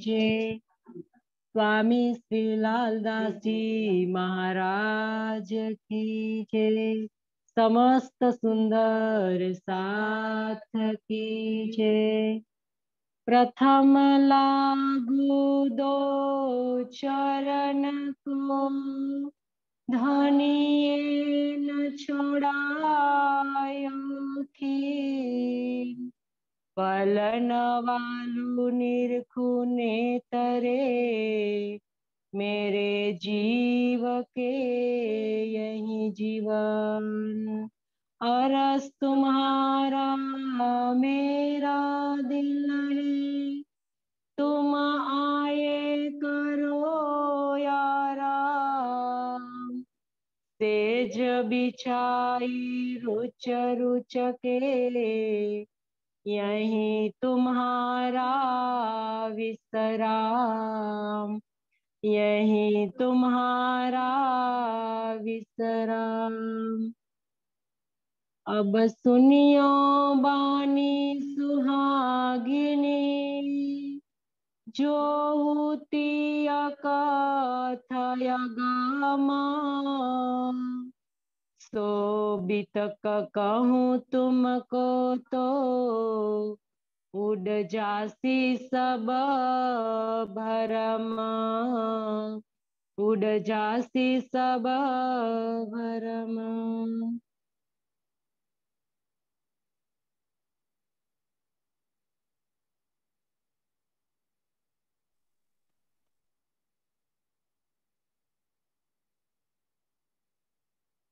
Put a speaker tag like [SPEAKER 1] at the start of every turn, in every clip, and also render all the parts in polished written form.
[SPEAKER 1] जय। स्वामी श्री लालदास जी महाराज की जय। समस्त सुंदर साथ की जय। प्रथम लागू दो चरण को, धनिये न छोड़ायो खीर। पलन वालू निरखुने तरे, मेरे जीव के यही जीवन। अरस तुम्हारा मेरा दिल है, तुम आए करो याराम। तेज बिछाई रुच रुच के, यही तुम्हारा विश्राम। यही तुम्हारा विश्राम। अब सुनियो बानी सुहागिनी, जो होती कथय गामा। सो बितक कहूँ तुमको तो, उड़ जासी सब भरम। उड़ जासी सब भरम।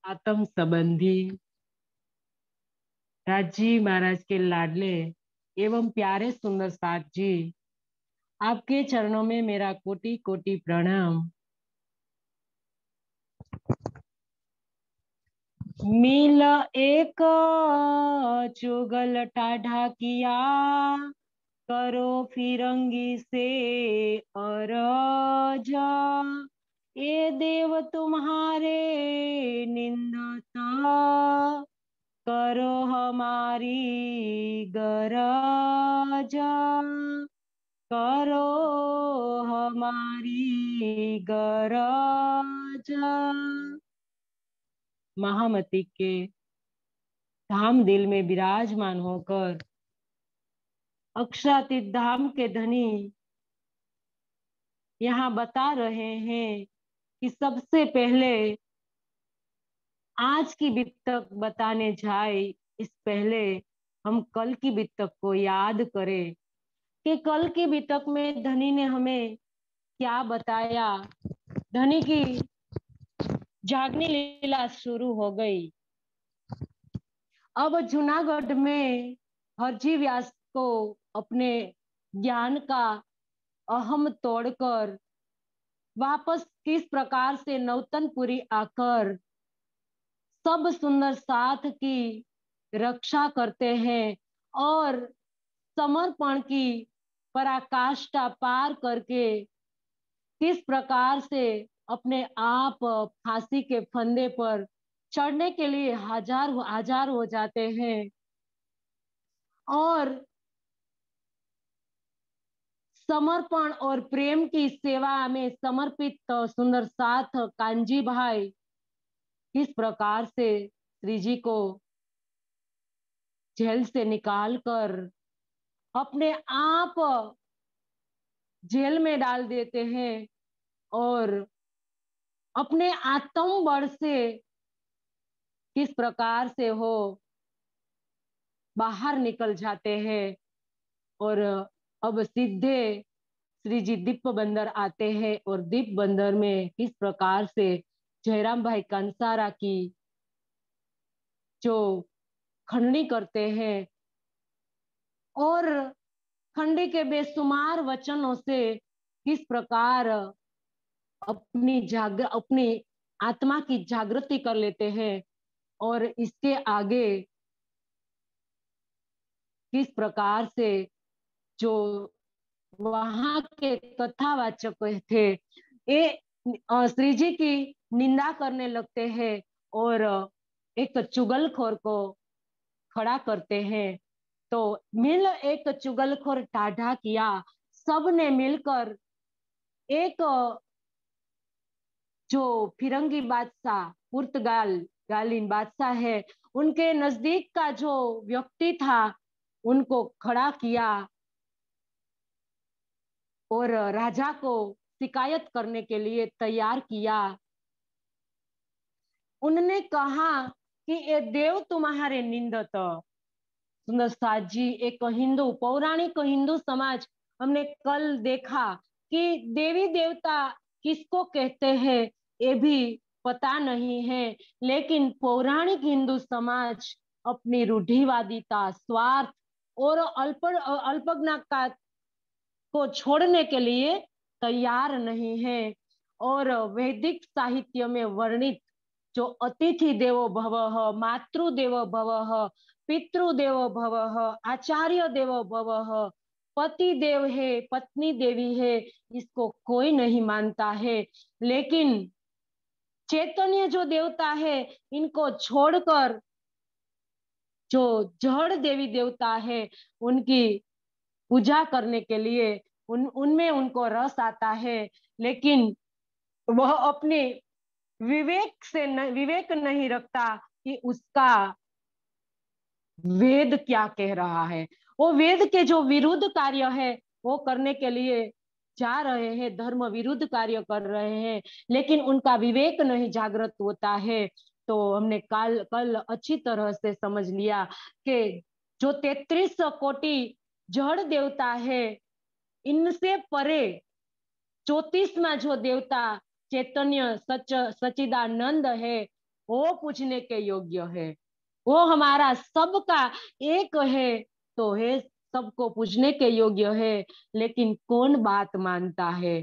[SPEAKER 1] आत्म संबंधी राजी महाराज के लाडले एवं प्यारे सुंदर साथ जी, आपके चरणों में मेरा कोटि कोटि प्रणाम। मिल एक चुगल टाढ़ा किया, करो फिरंगी से अरजा। ये देव तुम्हारे निंदता, करो हमारी गरजा। करो हमारी गरजा। महामती के धाम दिल में विराजमान होकर अक्षरातीत धाम के धनी यहाँ बता रहे हैं कि सबसे पहले आज की बितक बताने जाए, इस पहले हम कल की बितक को याद करें कि कल की बितक में धनी ने हमें क्या बताया। धनी की जागनी लीला शुरू हो गई। अब जूनागढ़ में हरजी व्यास को अपने ज्ञान का अहम तोड़कर वापस किस प्रकार से नौतनपुरी आकर सब सुंदर साथ की रक्षा करते हैं और समर्पण की पराकाष्ठा पार करके किस प्रकार से अपने आप फांसी के फंदे पर चढ़ने के लिए हजार हजार हो जाते हैं और समर्पण और प्रेम की सेवा में समर्पित सुंदर साथ कांजी भाई किस प्रकार से श्री जी को जेल से निकालकर अपने आप जेल में डाल देते हैं और अपने आत्मबल से किस प्रकार से हो बाहर निकल जाते हैं और अब सीधे श्री जी दीप बंदर आते हैं और दीप बंदर में किस प्रकार से जयराम भाई कंसारा की जो खंडनी करते हैं और खंडी के बेसुमार वचनों से किस प्रकार अपनी आत्मा की जागृति कर लेते हैं और इसके आगे किस प्रकार से जो वहां के कथावाचक थे ये श्री जी की निंदा करने लगते हैं और एक चुगलखोर को खड़ा करते हैं। तो मिल एक चुगलखोर टाढ़ा किया, सब ने मिलकर एक जो फिरंगी बादशाह पुर्तगालीन बादशाह है, उनके नजदीक का जो व्यक्ति था उनको खड़ा किया और राजा को शिकायत करने के लिए तैयार किया। उन्होंने कहा कि ये देव तुम्हारे निंदत। सुंदर साथ जी, एक हिंदू पौराणिक हिंदू समाज, हमने कल देखा कि देवी देवता किसको कहते हैं ये भी पता नहीं है, लेकिन पौराणिक हिंदू समाज अपनी रूढ़िवादिता, स्वार्थ और अल्पज्ञता को छोड़ने के लिए तैयार नहीं है। और वैदिक साहित्य में वर्णित जो अतिथि देवो भवः, मातृ देवो भवः, पितृदेवो भवः, आचार्य देवो भवः, पति देव है, पत्नी देवी है, इसको कोई नहीं मानता है। लेकिन चैतन्य जो देवता है, इनको छोड़कर जो जड़ देवी देवता है उनकी पूजा करने के लिए उनमें उनको रस आता है। लेकिन वह अपने विवेक नहीं रखता कि उसका वेद क्या कह रहा है। वो वेद के जो विरुद्ध कार्य है वो करने के लिए जा रहे हैं, धर्म विरुद्ध कार्य कर रहे हैं, लेकिन उनका विवेक नहीं जागृत होता है। तो हमने कल अच्छी तरह से समझ लिया कि जो 33 कोटि जड़ देवता है, इनसे परे 34वां जो देवता चैतन्य सचिदानंद है, वो पूछने के योग्य है। वो हमारा सबका एक है, तो है सबको पूछने के योग्य है। लेकिन कौन बात मानता है?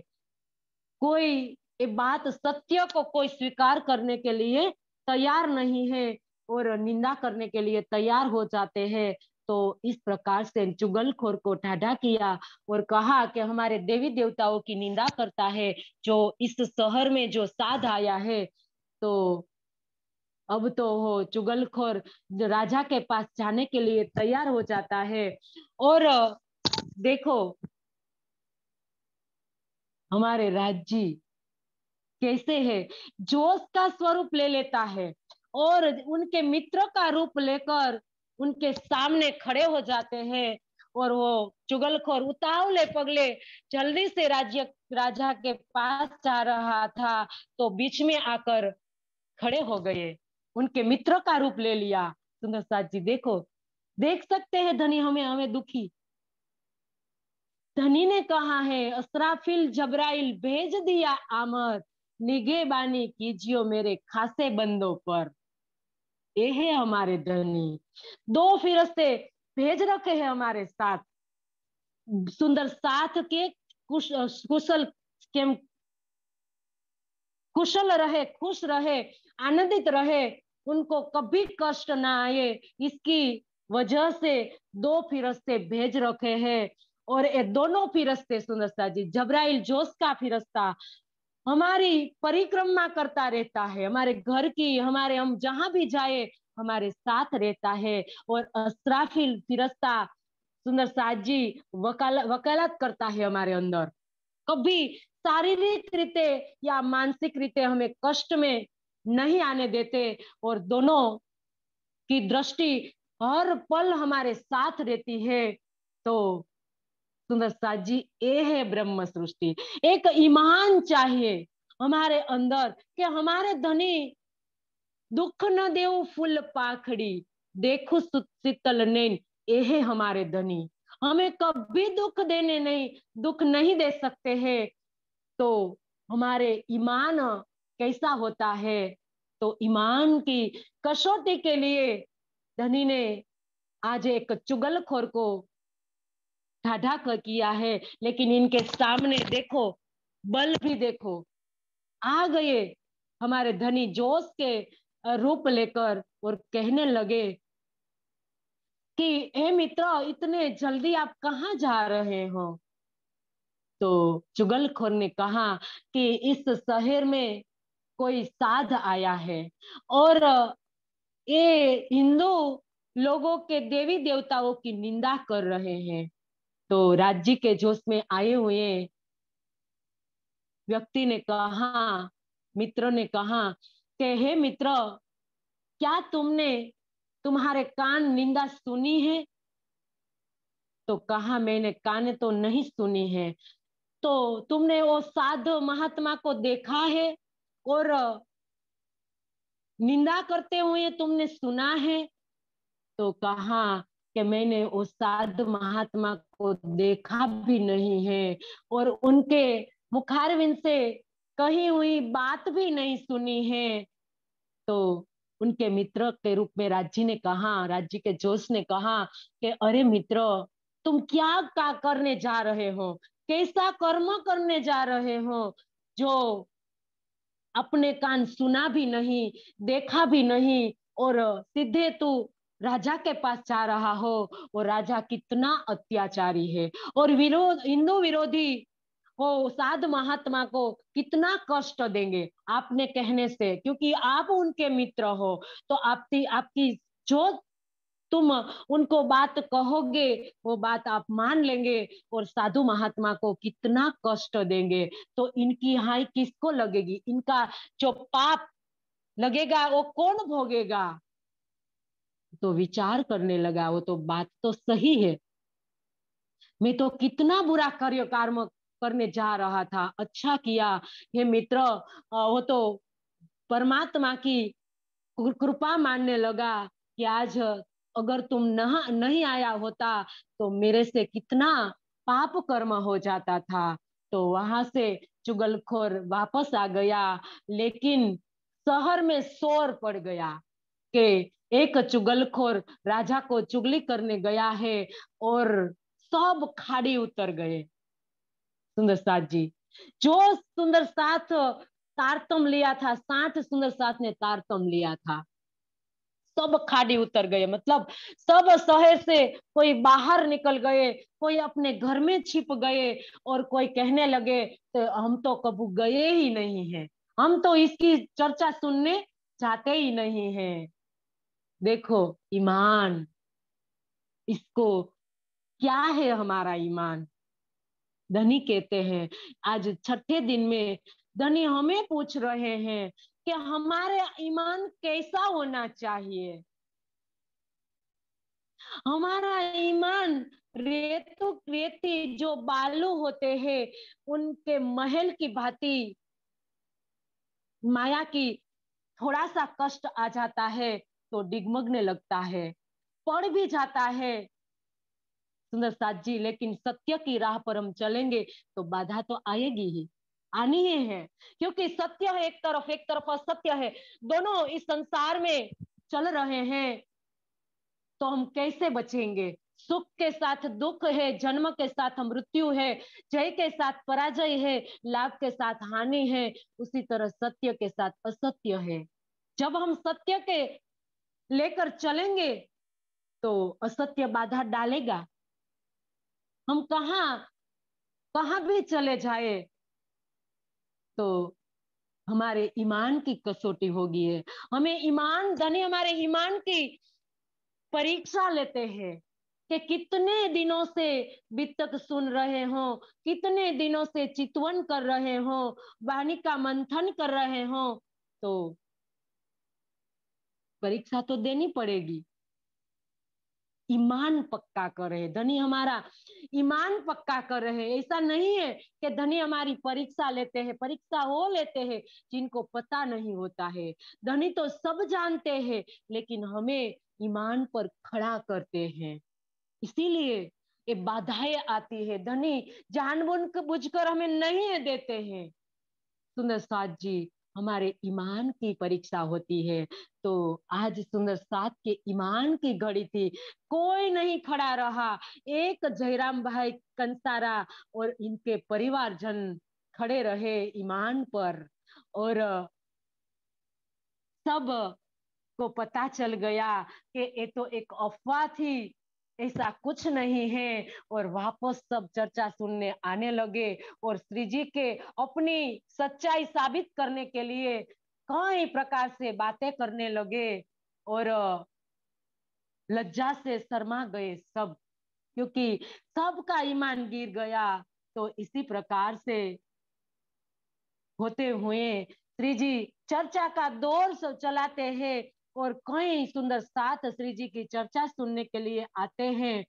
[SPEAKER 1] कोई ये बात सत्य को कोई स्वीकार करने के लिए तैयार नहीं है और निंदा करने के लिए तैयार हो जाते हैं। तो इस प्रकार से चुगलखोर को ठाढ़ा किया और कहा कि हमारे देवी देवताओं की निंदा करता है जो इस शहर में जो साध आया है। तो अब तो वो चुगलखोर राजा के पास जाने के लिए तैयार हो जाता है। और देखो हमारे राज्य कैसे है, जोश का स्वरूप ले लेता है और उनके मित्र का रूप लेकर उनके सामने खड़े हो जाते हैं। और वो चुगलखोर उतावले पगले जल्दी से राजा के पास जा रहा था, तो बीच में आकर खड़े हो गए, उनके मित्र का रूप ले लिया। सुंदर साथ जी देखो, देख सकते हैं धनी हमें हमें दुखी। धनी ने कहा है, असराफिल जबराइल भेज दिया आमद, निगेबानी कीजियो मेरे खासे बंदों पर। ये है हमारे धनी, 2 फिरस्ते भेज रखे हैं हमारे साथ। सुंदर साथ के कुशल के कुशल रहे, खुश रहे, आनंदित रहे, उनको कभी कष्ट ना आए, इसकी वजह से 2 फिरस्ते भेज रखे हैं। और ये दोनों फिरस्ते सुंदरता जी, जबराइल जोश का फिरस्ता हमारी परिक्रमा करता रहता है, हमारे घर की, हमारे हम जहां भी जाए हमारे साथ रहता है। और असराफिल फिरस्ता सुंदर साथ जी वकालत करता है हमारे अंदर, कभी शारीरिक रीते या मानसिक रीते हमें कष्ट में नहीं आने देते, और दोनों की दृष्टि हर पल हमारे साथ रहती है। तो सुंदर साथ जी, ये है ब्रह्म सृष्टि। एक ईमान चाहिए हमारे अंदर कि हमारे धनी दुख न देव फूल पाखड़ी, देखो शीतल नैन, ये है हमारे धनी। हमें कभी दुख नहीं दे सकते हैं। तो हमारे ईमान कैसा होता है? तो ईमान की कसौटी के लिए धनी ने आज एक चुगलखोर को ठाढ़ा किया है। लेकिन इनके सामने देखो, बल भी देखो, आ गए हमारे धनी जोश के रूप लेकर और कहने लगे कि हे मित्र, इतने जल्दी आप कहाँ जा रहे हो? तो चुगलखोर ने कहा कि इस शहर में कोई साध आया है और ये हिंदू लोगों के देवी देवताओं की निंदा कर रहे हैं। तो राज्य के जोश में आए हुए व्यक्ति ने कहा, मित्र ने कहा कि हे मित्र, क्या तुमने तुम्हारे कान निंदा सुनी है? तो कहा, मैंने कान तो नहीं सुनी है। तो तुमने वो साधु महात्मा को देखा है और निंदा करते हुए तुमने सुना है? तो कहा कि मैंने उस साधु महात्मा को देखा भी नहीं है और उनके मुखारविंद से कही हुई बात भी नहीं सुनी है। तो उनके मित्र के रूप में राज्य ने कहा, राज्य के जोश ने कहा कि अरे मित्र, तुम क्या करने जा रहे हो? कैसा कर्म करने जा रहे हो जो अपने कान सुना भी नहीं, देखा भी नहीं, और सीधे तू राजा के पास जा रहा हो? और राजा कितना अत्याचारी है और विरोध, हिंदू विरोधी वो साध महात्मा को कितना कष्ट देंगे आपने कहने से, क्योंकि आप उनके मित्र हो। तो आपकी आपकी जो तुम उनको बात कहोगे वो बात आप मान लेंगे और साधु महात्मा को कितना कष्ट देंगे। तो इनकी हाय किसको लगेगी? इनका जो पाप लगेगा वो कौन भोगेगा? तो विचार करने लगा, वो तो बात तो सही है, मैं तो कितना बुरा कार्य कर्म करने जा रहा था। अच्छा किया हे मित्र, वो तो परमात्मा की कृपा मानने लगा कि आज अगर तुम नहीं आया होता तो मेरे से कितना पाप कर्म हो जाता था। तो वहां से चुगलखोर वापस आ गया, लेकिन शहर में शोर पड़ गया कि एक चुगलखोर राजा को चुगली करने गया है, और सब खाड़ी उतर गए। सुंदर साथ जी, जो सुंदर साथ तारतम लिया था, 60 सुंदर साथ ने तारतम लिया था, सब खाड़ी उतर गए। मतलब सब शहर से कोई बाहर निकल गए, कोई अपने घर में छिप गए, और कोई कहने लगे तो हम तो कभी गए ही नहीं है, हम तो इसकी चर्चा सुनने जाते ही नहीं है। देखो ईमान, इसको क्या है हमारा ईमान? धनी कहते हैं, आज छठे दिन में धनी हमें पूछ रहे हैं कि हमारे ईमान कैसा होना चाहिए। हमारा ईमान रेतु रेती जो बालू होते हैं उनके महल की भांति माया की, थोड़ा सा कष्ट आ जाता है तो डिगमगने लगता है, पड़ भी जाता है। सुंदर साथ जी, लेकिन सत्य की राह पर हम चलेंगे तो बाधा तो आएगी ही, आनी ही है, क्योंकि सत्य है एक तरफ असत्य है, दोनों इस संसार में चल रहे हैं। तो हम कैसे बचेंगे? सुख के साथ दुख है, जन्म के साथ मृत्यु है, जय के साथ पराजय है, लाभ के साथ हानि है, उसी तरह सत्य के साथ असत्य है। जब हम सत्य के लेकर चलेंगे तो असत्य बाधा डालेगा। हम कहाँ कहाँ भी चले जाए तो हमारे ईमान की कसौटी होगी है। हमें ईमान धनी हमारे ईमान की परीक्षा लेते हैं कि कितने दिनों से वितक सुन रहे हो, कितने दिनों से चितवन कर रहे हो, वाणी का मंथन कर रहे हो, तो परीक्षा तो देनी पड़ेगी। ईमान पक्का कर रहे धनी हमारा, ईमान पक्का कर रहे। ऐसा नहीं है कि धनी हमारी परीक्षा लेते हैं, परीक्षा वो लेते हैं जिनको पता नहीं होता है। धनी तो सब जानते हैं, लेकिन हमें ईमान पर खड़ा करते हैं, इसीलिए ये बाधाएं आती है। धनी जानबूझकर हमें नहीं देते हैं। सुंदर साथ जी, हमारे ईमान की परीक्षा होती है। तो आज सुंदर साथ के ईमान की घड़ी थी, कोई नहीं खड़ा रहा, एक जयराम भाई कंसारा और इनके परिवारजन खड़े रहे ईमान पर, और सब को पता चल गया कि ये तो एक अफवाह थी, ऐसा कुछ नहीं है। और वापस सब चर्चा सुनने आने लगे और श्री जी के अपनी सच्चाई साबित करने के लिए कई प्रकार से बातें करने लगे, और लज्जा से शर्मा गए सब। क्योंकि सबका ईमान गिर गया। तो इसी प्रकार से होते हुए श्री जी चर्चा का दौर चलाते हैं और कई सुंदर साथ श्री जी की चर्चा सुनने के लिए आते हैं।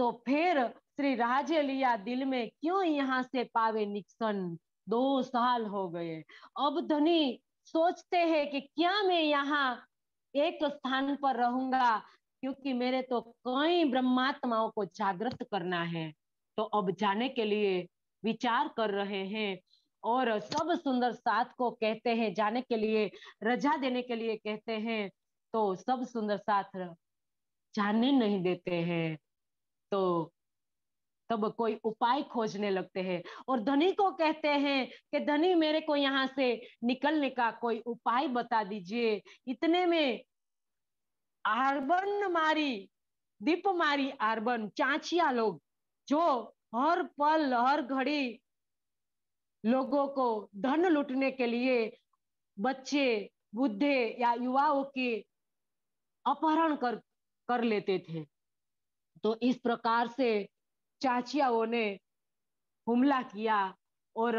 [SPEAKER 1] तो फिर श्री राजे लिया दिल में, क्यों यहाँ से पावे निक्सन, 2 साल हो गए। अब धनी सोचते हैं कि क्या मैं यहाँ एक स्थान पर रहूंगा, क्योंकि मेरे तो कई ब्रह्मात्माओं को जागृत करना है। तो अब जाने के लिए विचार कर रहे हैं और सब सुंदर साथ को कहते हैं जाने के लिए, रजा देने के लिए कहते हैं। तो सब सुंदर साथ जाने नहीं देते हैं। तो तब कोई उपाय खोजने लगते हैं और धनी को कहते हैं कि धनी मेरे को यहाँ से निकलने का कोई उपाय बता दीजिए। इतने में आरबन मारी, दीप मारी आरबन चाचिया लोग, जो हर पल हर घड़ी लोगों को धन लूटने के लिए बच्चे, बुढ़े या युवाओं के अपहरण कर लेते थे। तो इस प्रकार से चाचियाओं ने हमला किया और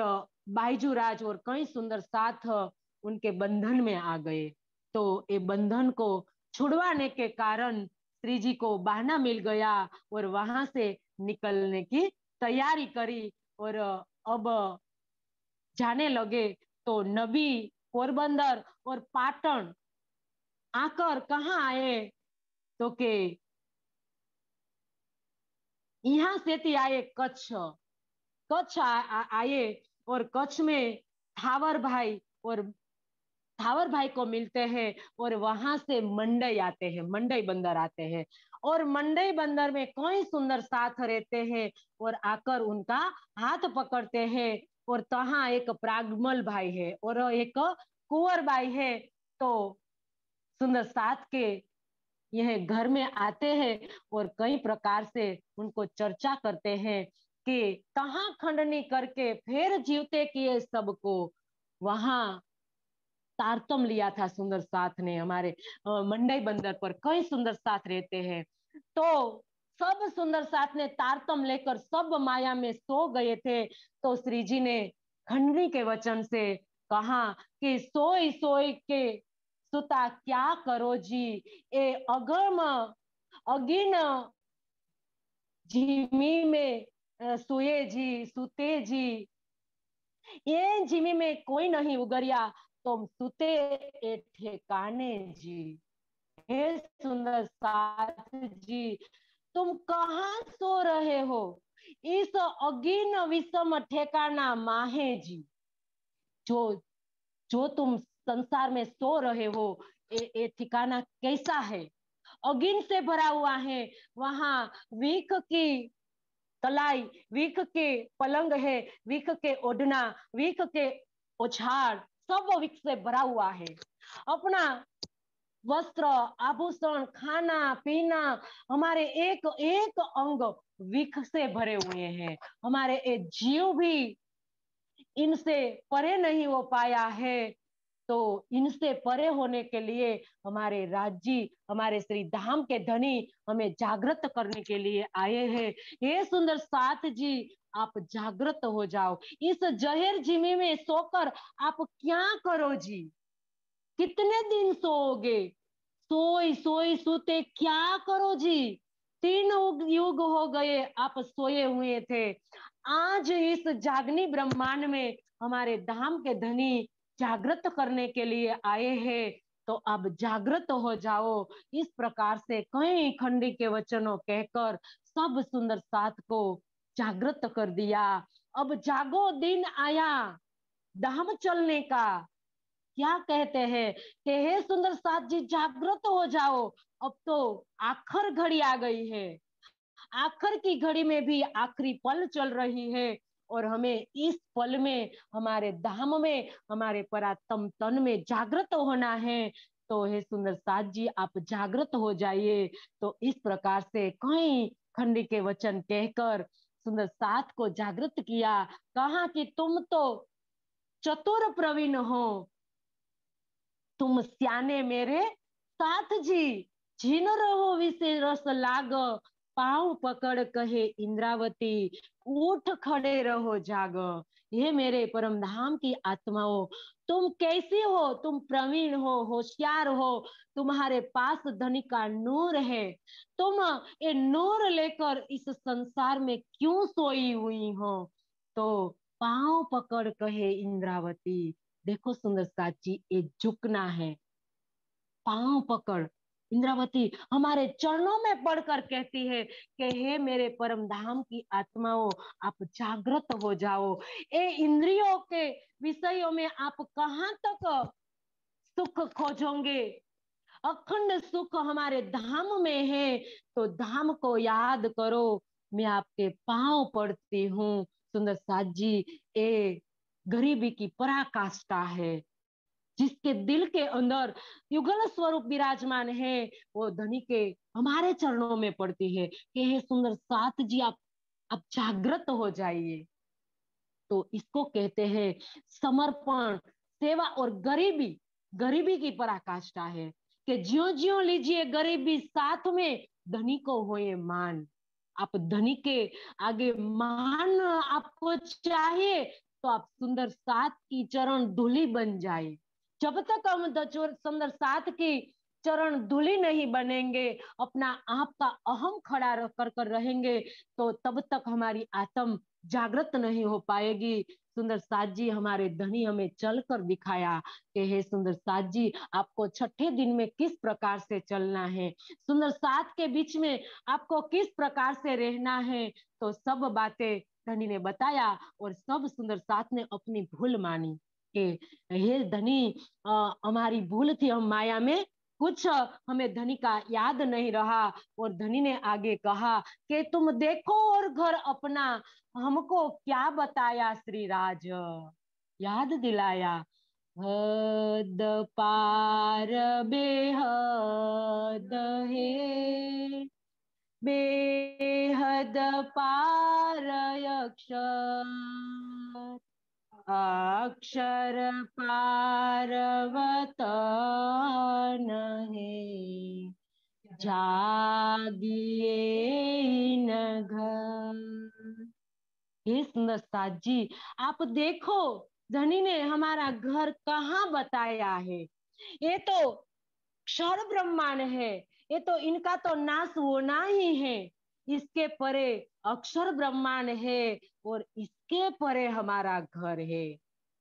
[SPEAKER 1] बाईजूराज और कई सुंदर साथ उनके बंधन में आ गए। तो ये बंधन को छुड़वाने के कारण श्री जी को बहाना मिल गया और वहां से निकलने की तैयारी करी और अब जाने लगे। तो नबी, पोरबंदर और पाटन आकर कहाँ आए, तो के यहाँ से थी आए कच्छ। कच्छ आए और कच्छ में थावर भाई और थावर भाई को मिलते हैं और वहां से मंडई आते हैं, मंडई बंदर आते हैं और मंडई बंदर में कई सुंदर साथ रहते हैं और आकर उनका हाथ पकड़ते हैं। और तहाँ एक प्रागमल भाई है और एक कुंवर भाई है। तो सुंदर साथ के यह घर में आते हैं और कई प्रकार से उनको चर्चा करते हैं कि कहाँ खंडनी करके फिर जीवते किए सबको। वहां तारतम लिया था सुंदर साथ ने, हमारे मंडई बंदर पर कई सुंदर साथ रहते हैं। तो सब सुंदर साथ ने तारतम लेकर सब माया में सो गए थे। तो श्री जी ने खंडनी के वचन से कहा कि सोई सोई के सुता क्या करो जी, ए अगम अगिन जिमी में सोए जी सुते जी, ये जिमी में कोई नहीं उगरिया, तुम सुते ए ठिकाने जी। हे सुंदर साथ जी, तुम कहाँ सो रहे हो, इस अगिन विषम ठिकाना माहे जी। जो जो तुम संसार में सो रहे हो, ये ठिकाना कैसा है, अगिन से भरा हुआ है। वहां वीख की तलाई, वीख के पलंग है, वीख के ओढ़ना, वीख के ओछाड़, सब वीख से भरा हुआ है। अपना वस्त्र, आभूषण, खाना पीना, हमारे एक एक अंग वीख से भरे हुए हैं। हमारे एक जीव भी इनसे परे नहीं हो पाया है। तो इनसे परे होने के लिए हमारे राज्य, हमारे श्री धाम के धनी हमें जागृत करने के लिए आए हैं। ये सुंदर साथ जी, आप जागृत हो जाओ। इस जहर जिमी में सोकर आप क्या करो जी, कितने दिन सोओगे, सोई सोई सोते क्या करो जी। 3 युग हो गए आप सोए हुए थे। आज इस जागनी ब्रह्मांड में हमारे धाम के धनी जागृत करने के लिए आए हैं। तो अब जागृत हो जाओ। इस प्रकार से कई खंडी के वचनों कहकर सब सुंदर साथ को जागृत कर दिया। अब जागो, दिन आया धाम चलने का। क्या कहते हैं कि हे सुंदर साथ जी, जागृत हो जाओ, अब तो आखिर घड़ी आ गई है। आखिर की घड़ी में भी आखिरी पल चल रही है और हमें इस पल में, हमारे धाम में, हमारे परात्म तन में जागृत होना है। तो हे सुंदर साथ जी, आप जागृत हो जाइए। तो इस प्रकार से कई खंडी के वचन कहकर सुंदर साथ को जागृत किया। कहा कि तुम तो चतुर प्रवीण हो, तुम स्याने मेरे साथ जी, जिन रहो विषय रस लाग, पांव पकड़ कहे इंद्रावती, उठ खड़े रहो जागो। हे मेरे परम धाम की आत्माओं, तुम कैसी हो? तुम प्रवीण हो, होशियार हो, तुम्हारे पास धनी का नूर है। तुम ये नूर लेकर इस संसार में क्यों सोई हुई हो? तो पांव पकड़ कहे इंद्रावती। देखो सुंदर साची, ये झुकना है। पांव पकड़ इंद्रावती हमारे चरणों में पड़कर कहती है कि हे मेरे परम धाम की आत्माओं, आप जागृत हो जाओ। ये इंद्रियों के विषयों में आप कहाँ तक सुख खोजोगे? अखंड सुख हमारे धाम में है, तो धाम को याद करो। मैं आपके पांव पड़ती हूँ। सुंदर साथ जी, ये गरीबी की पराकाष्ठा है। जिसके दिल के अंदर युगल स्वरूप विराजमान है, वो धनी के हमारे चरणों में पड़ती है कि हे सुंदर साथ जी, आप जागृत हो जाइए। तो इसको कहते हैं समर्पण, सेवा और गरीबी। गरीबी की पराकाष्ठा है कि ज्यो ज्यो लीजिए गरीबी, साथ में धनी को होए मान। आप धनी के आगे मान आपको चाहिए, तो आप सुंदर साथ की चरण धूलि बन जाए। जब तक हम सुंदर साथ की चरण धूलि नहीं बनेंगे, अपना आप का अहम खड़ा कर कर रहेंगे, तो तब तक हमारी आत्म जागृत नहीं हो पाएगी। सुंदर साथ जी हमारे धनी हमें चल कर दिखाया कि हे सुंदर साथ जी, आपको छठे दिन में किस प्रकार से चलना है, सुंदर साथ के बीच में आपको किस प्रकार से रहना है। तो सब बातें धनी ने बताया और सब सुंदर साथ ने अपनी भूल मानी कि हे धनी, हमारी भूल थी, हम माया में कुछ हमें धनी का याद नहीं रहा। और धनी ने आगे कहा कि तुम देखो और घर अपना, हमको क्या बताया श्रीराज, याद दिलाया। हद पार बेहद है, बेहद पार अक्षर, अक्षर पार्वतन है, जागिए इन घर। हे सुंदर साथ जी, आप देखो धनी ने हमारा घर कहाँ बताया है। ये तो क्षर ब्रह्मांड है, ये तो इनका तो नाश होना ही है। इसके परे अक्षर ब्रह्मांड है और इसके परे हमारा घर है।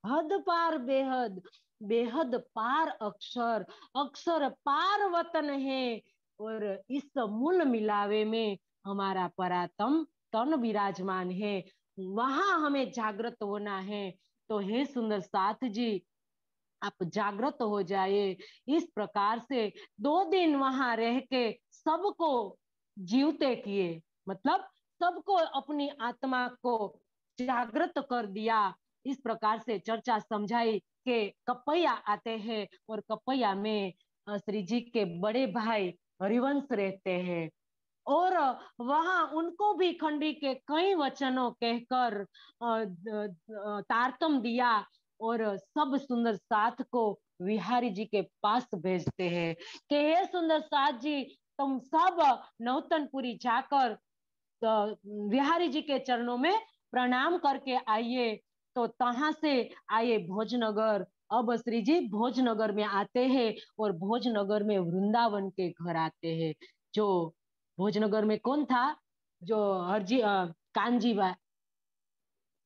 [SPEAKER 1] हद पार बेहद, बेहद पार अक्षर, अक्षर पार वतन है। और इस मूल मिलावे में हमारा परातम तन विराजमान है, वहां हमें जागृत होना है। तो हे सुंदर साथ जी, आप जागृत हो जाए। इस प्रकार से 2 दिन वहां रह के सबको जीवते किए, मतलब सबको अपनी आत्मा को जागृत कर दिया। इस प्रकार से चर्चा समझाई कि कपैया आते हैं और कपैया में श्री जी के बड़े भाई हरिवंश रहते हैं। और वहां उनको भी खंडी के कई वचनों कहकर तारतम दिया और सब सुंदर साथ को विहारी जी के पास भेजते हैं कि हे सुंदर साथ जी, तुम सब नौतनपुरी जाकर विहारी जी के चरणों में प्रणाम करके आइए। तो तहां से आए भोजनगर। अब श्री जी भोजनगर में आते हैं और भोजनगर में वृंदावन के घर आते हैं। जो भोजनगर में कौन था? जो हरजी कानजी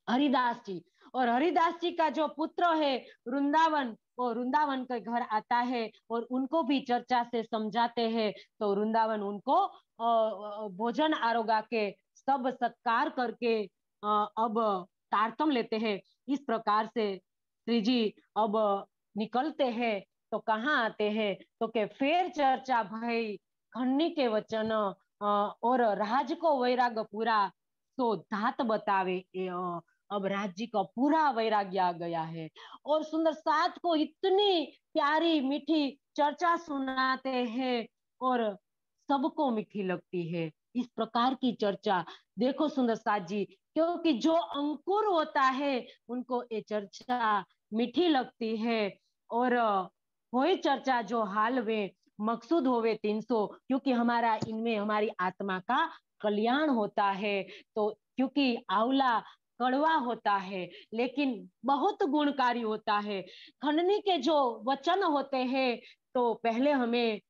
[SPEAKER 1] हरिदास जी। और हरिदास जी का जो पुत्र है वृंदावन, वो वृंदावन के घर आता है और उनको भी चर्चा से समझाते हैं। तो वृंदावन उनको भोजन आरोगा के सब सत्कार करके अब तारतम लेते हैं। इस प्रकार से श्री जी अब निकलते हैं। तो कहाँ आते हैं? तो के फिर चर्चा भाई खन्नी के वचन और राज को वैराग पूरा, तो धात बतावे। अब राज जी का पूरा वैराग्य आ गया है और सुंदर साथ को इतनी प्यारी मीठी चर्चा सुनाते हैं और सबको मीठी लगती है। इस प्रकार की चर्चा देखो सुंदर साथ जी, क्योंकि जो अंकुर होता है उनको ये चर्चा मीठी लगती है। और वही चर्चा जो हाल में मकसूद होवे 300, क्योंकि हमारा इनमें हमारी आत्मा का कल्याण होता है। तो क्योंकि आंवला कड़वा होता है लेकिन बहुत गुणकारी होता है। खंडनी के जो वचन होते हैं तो पहले हमें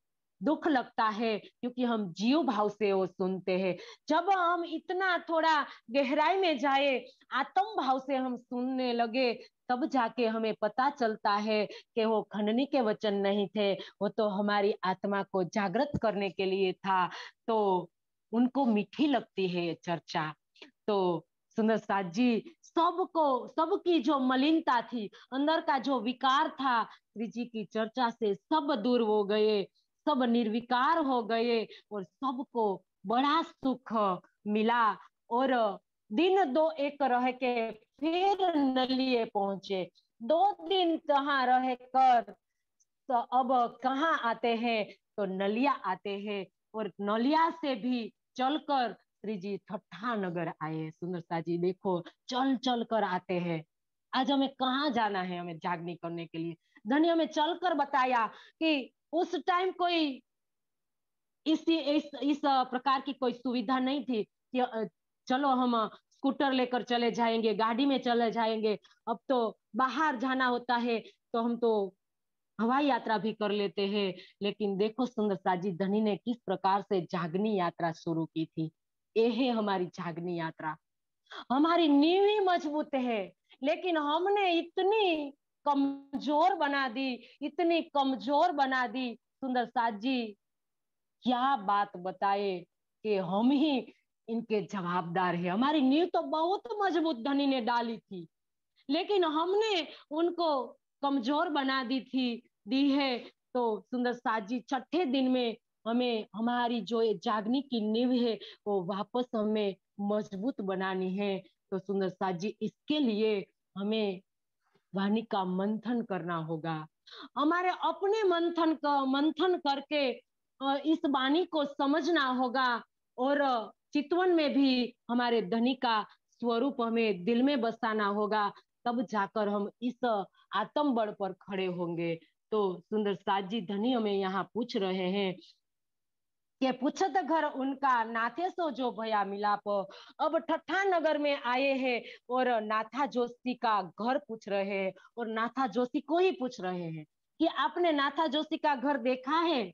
[SPEAKER 1] दुख लगता है क्योंकि हम जीव भाव से वो सुनते हैं। जब हम इतना थोड़ा गहराई में जाए, आत्म भाव से हम सुनने लगे, तब जाके हमें पता चलता है कि वो खंडनी के वचन नहीं थे, वो तो हमारी आत्मा को जागृत करने के लिए था। तो उनको मीठी लगती है ये चर्चा। तो सुंदर साथ जी सबको, सबकी जो मलिनता थी, अंदर का जो विकार था, श्री जी की चर्चा से सब दूर हो गए, सब निर्विकार हो गए और सबको बड़ा सुख मिला। और दिन दो एक रह के फिर नलिए पहुंचे। 2 दिन कहाँ रह कर तो अब कहाँ आते हैं, तो नलिया आते हैं। और नलिया से भी चलकर श्री जी ठट्ठा नगर आए। सुंदरता जी देखो, चल चल कर आते हैं। आज हमें कहाँ जाना है, हमें जागनी करने के लिए धनी हमें चलकर बताया कि उस टाइम कोई इस प्रकार की कोई सुविधा नहीं थी कि चलो हम स्कूटर लेकर चले जाएंगे, गाड़ी में चले जाएंगे। अब तो बाहर जाना होता है तो हम तो हवाई यात्रा भी कर लेते हैं। लेकिन देखो सुंदरता जी, धनी ने किस प्रकार से जागनी यात्रा शुरू की थी। ये है हमारी जागनी यात्रा। हमारी नींव ही मजबूत है लेकिन हमने इतनी कमजोर बना दी, इतनी कमजोर बना दी सुंदर साथ जी, क्या बात बताए कि हम ही इनके जवाबदार है। हमारी नींव तो बहुत मजबूत धनी ने डाली थी लेकिन हमने उनको कमजोर बना दी है। तो सुंदर साथ जी छठे दिन में हमें हमारी जो ये जागने की नींव है वो वापस हमें मजबूत बनानी है। तो सुंदर साथ जी इसके लिए हमें वाणी का मंथन करना होगा। हमारे अपने मंथन करके इस वाणी को समझना होगा। और चितवन में भी हमारे धनी का स्वरूप हमें दिल में बसाना होगा। तब जाकर हम इस आत्म बल पर खड़े होंगे। तो सुंदर साथ जी धनी हमें यहाँ पूछ रहे हैं कि पूछत घर उनका नाथे सो जो भया मिलाप। अब ठट्ठा नगर में आए हैं और नाथा जोशी का घर पूछ रहे हैं और नाथा जोशी को ही पूछ रहे हैं कि आपने नाथा जोशी का घर देखा है।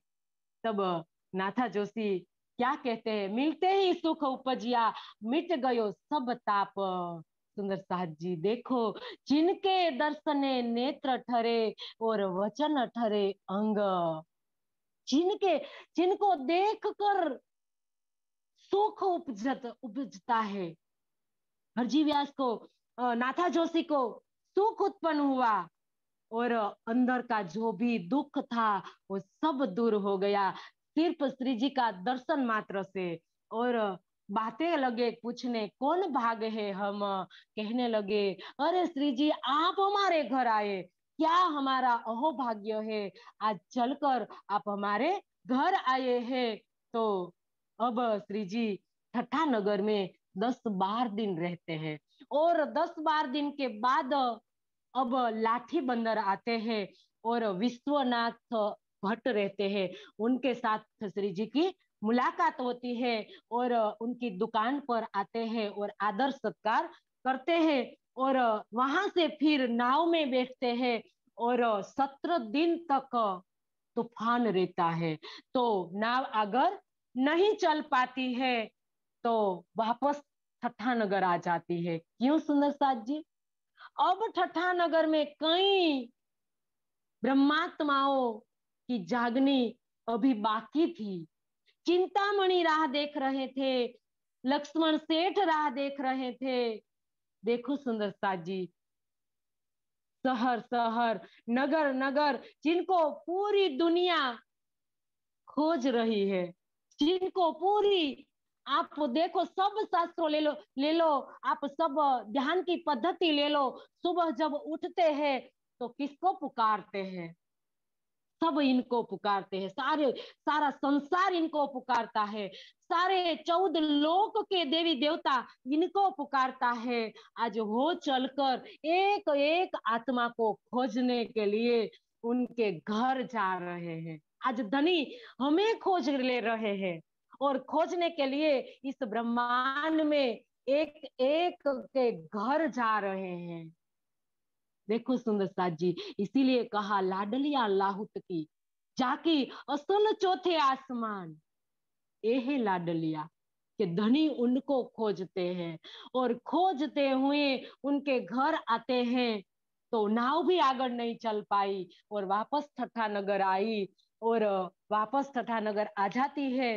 [SPEAKER 1] तब नाथा जोशी क्या कहते हैं, मिलते ही सुख उपजिया, मिट गयो सब ताप। सुंदर साथ जी देखो, जिनके दर्शने नेत्र ठरे और वचन ठरे अंग, जिनके जिनको देख कर सुख उपजता है। हरजी व्यास को, नाथा जोशी को सुख उत्पन्न हुआ और अंदर का जो भी दुख था वो सब दूर हो गया सिर्फ श्री जी का दर्शन मात्र से। और बातें लगे पूछने, कौन भाग है हम, कहने लगे अरे श्री जी आप हमारे घर आए, क्या हमारा अहोभाग्य है, आज चलकर आप हमारे घर आए हैं। तो अब श्री जी ठट्ठा नगर में 10-12 दिन रहते हैं और 10-12 दिन के बाद अब लाठी बंदर आते हैं और विश्वनाथ भट्ट रहते हैं। उनके साथ श्री जी की मुलाकात होती है और उनकी दुकान पर आते हैं और आदर सत्कार करते हैं। और वहां से फिर नाव में बैठते हैं और 17 दिन तक तूफान रहता है। तो नाव अगर नहीं चल पाती है तो वापस ठट्ठा नगर आ जाती है। क्यों सुंदर साथ जी? अब ठट्ठा नगर में कई ब्रह्मात्माओं की जागनी अभी बाकी थी। चिंतामणि राह देख रहे थे, लक्ष्मण सेठ राह देख रहे थे। देखो सुंदर साथ जी, शहर शहर, नगर नगर, जिनको पूरी दुनिया खोज रही है, जिनको पूरी, आप देखो सब शास्त्रों ले लो, आप सब ध्यान की पद्धति ले लो, सुबह जब उठते हैं तो किसको पुकारते हैं? सब इनको पुकारते हैं, सारा संसार इनको पुकारता है, सारे 14 लोक के देवी देवता इनको पुकारता है। आज वो चलकर एक एक आत्मा को खोजने के लिए उनके घर जा रहे हैं। आज धनी हमें खोज ले रहे हैं, और खोजने के लिए इस ब्रह्मांड में एक एक के घर जा रहे हैं। देखो सुंदर साथ जी, इसीलिए कहा लाडलिया लाहुत की जाकी असुन चौथे आसमान। ये है लाडलिया कि धनी उनको खोजते हैं और खोजते हुए उनके घर आते हैं। तो नाव भी आगे नहीं चल पाई और वापस ठट्ठा नगर आई और वापस ठट्ठा नगर आ जाती है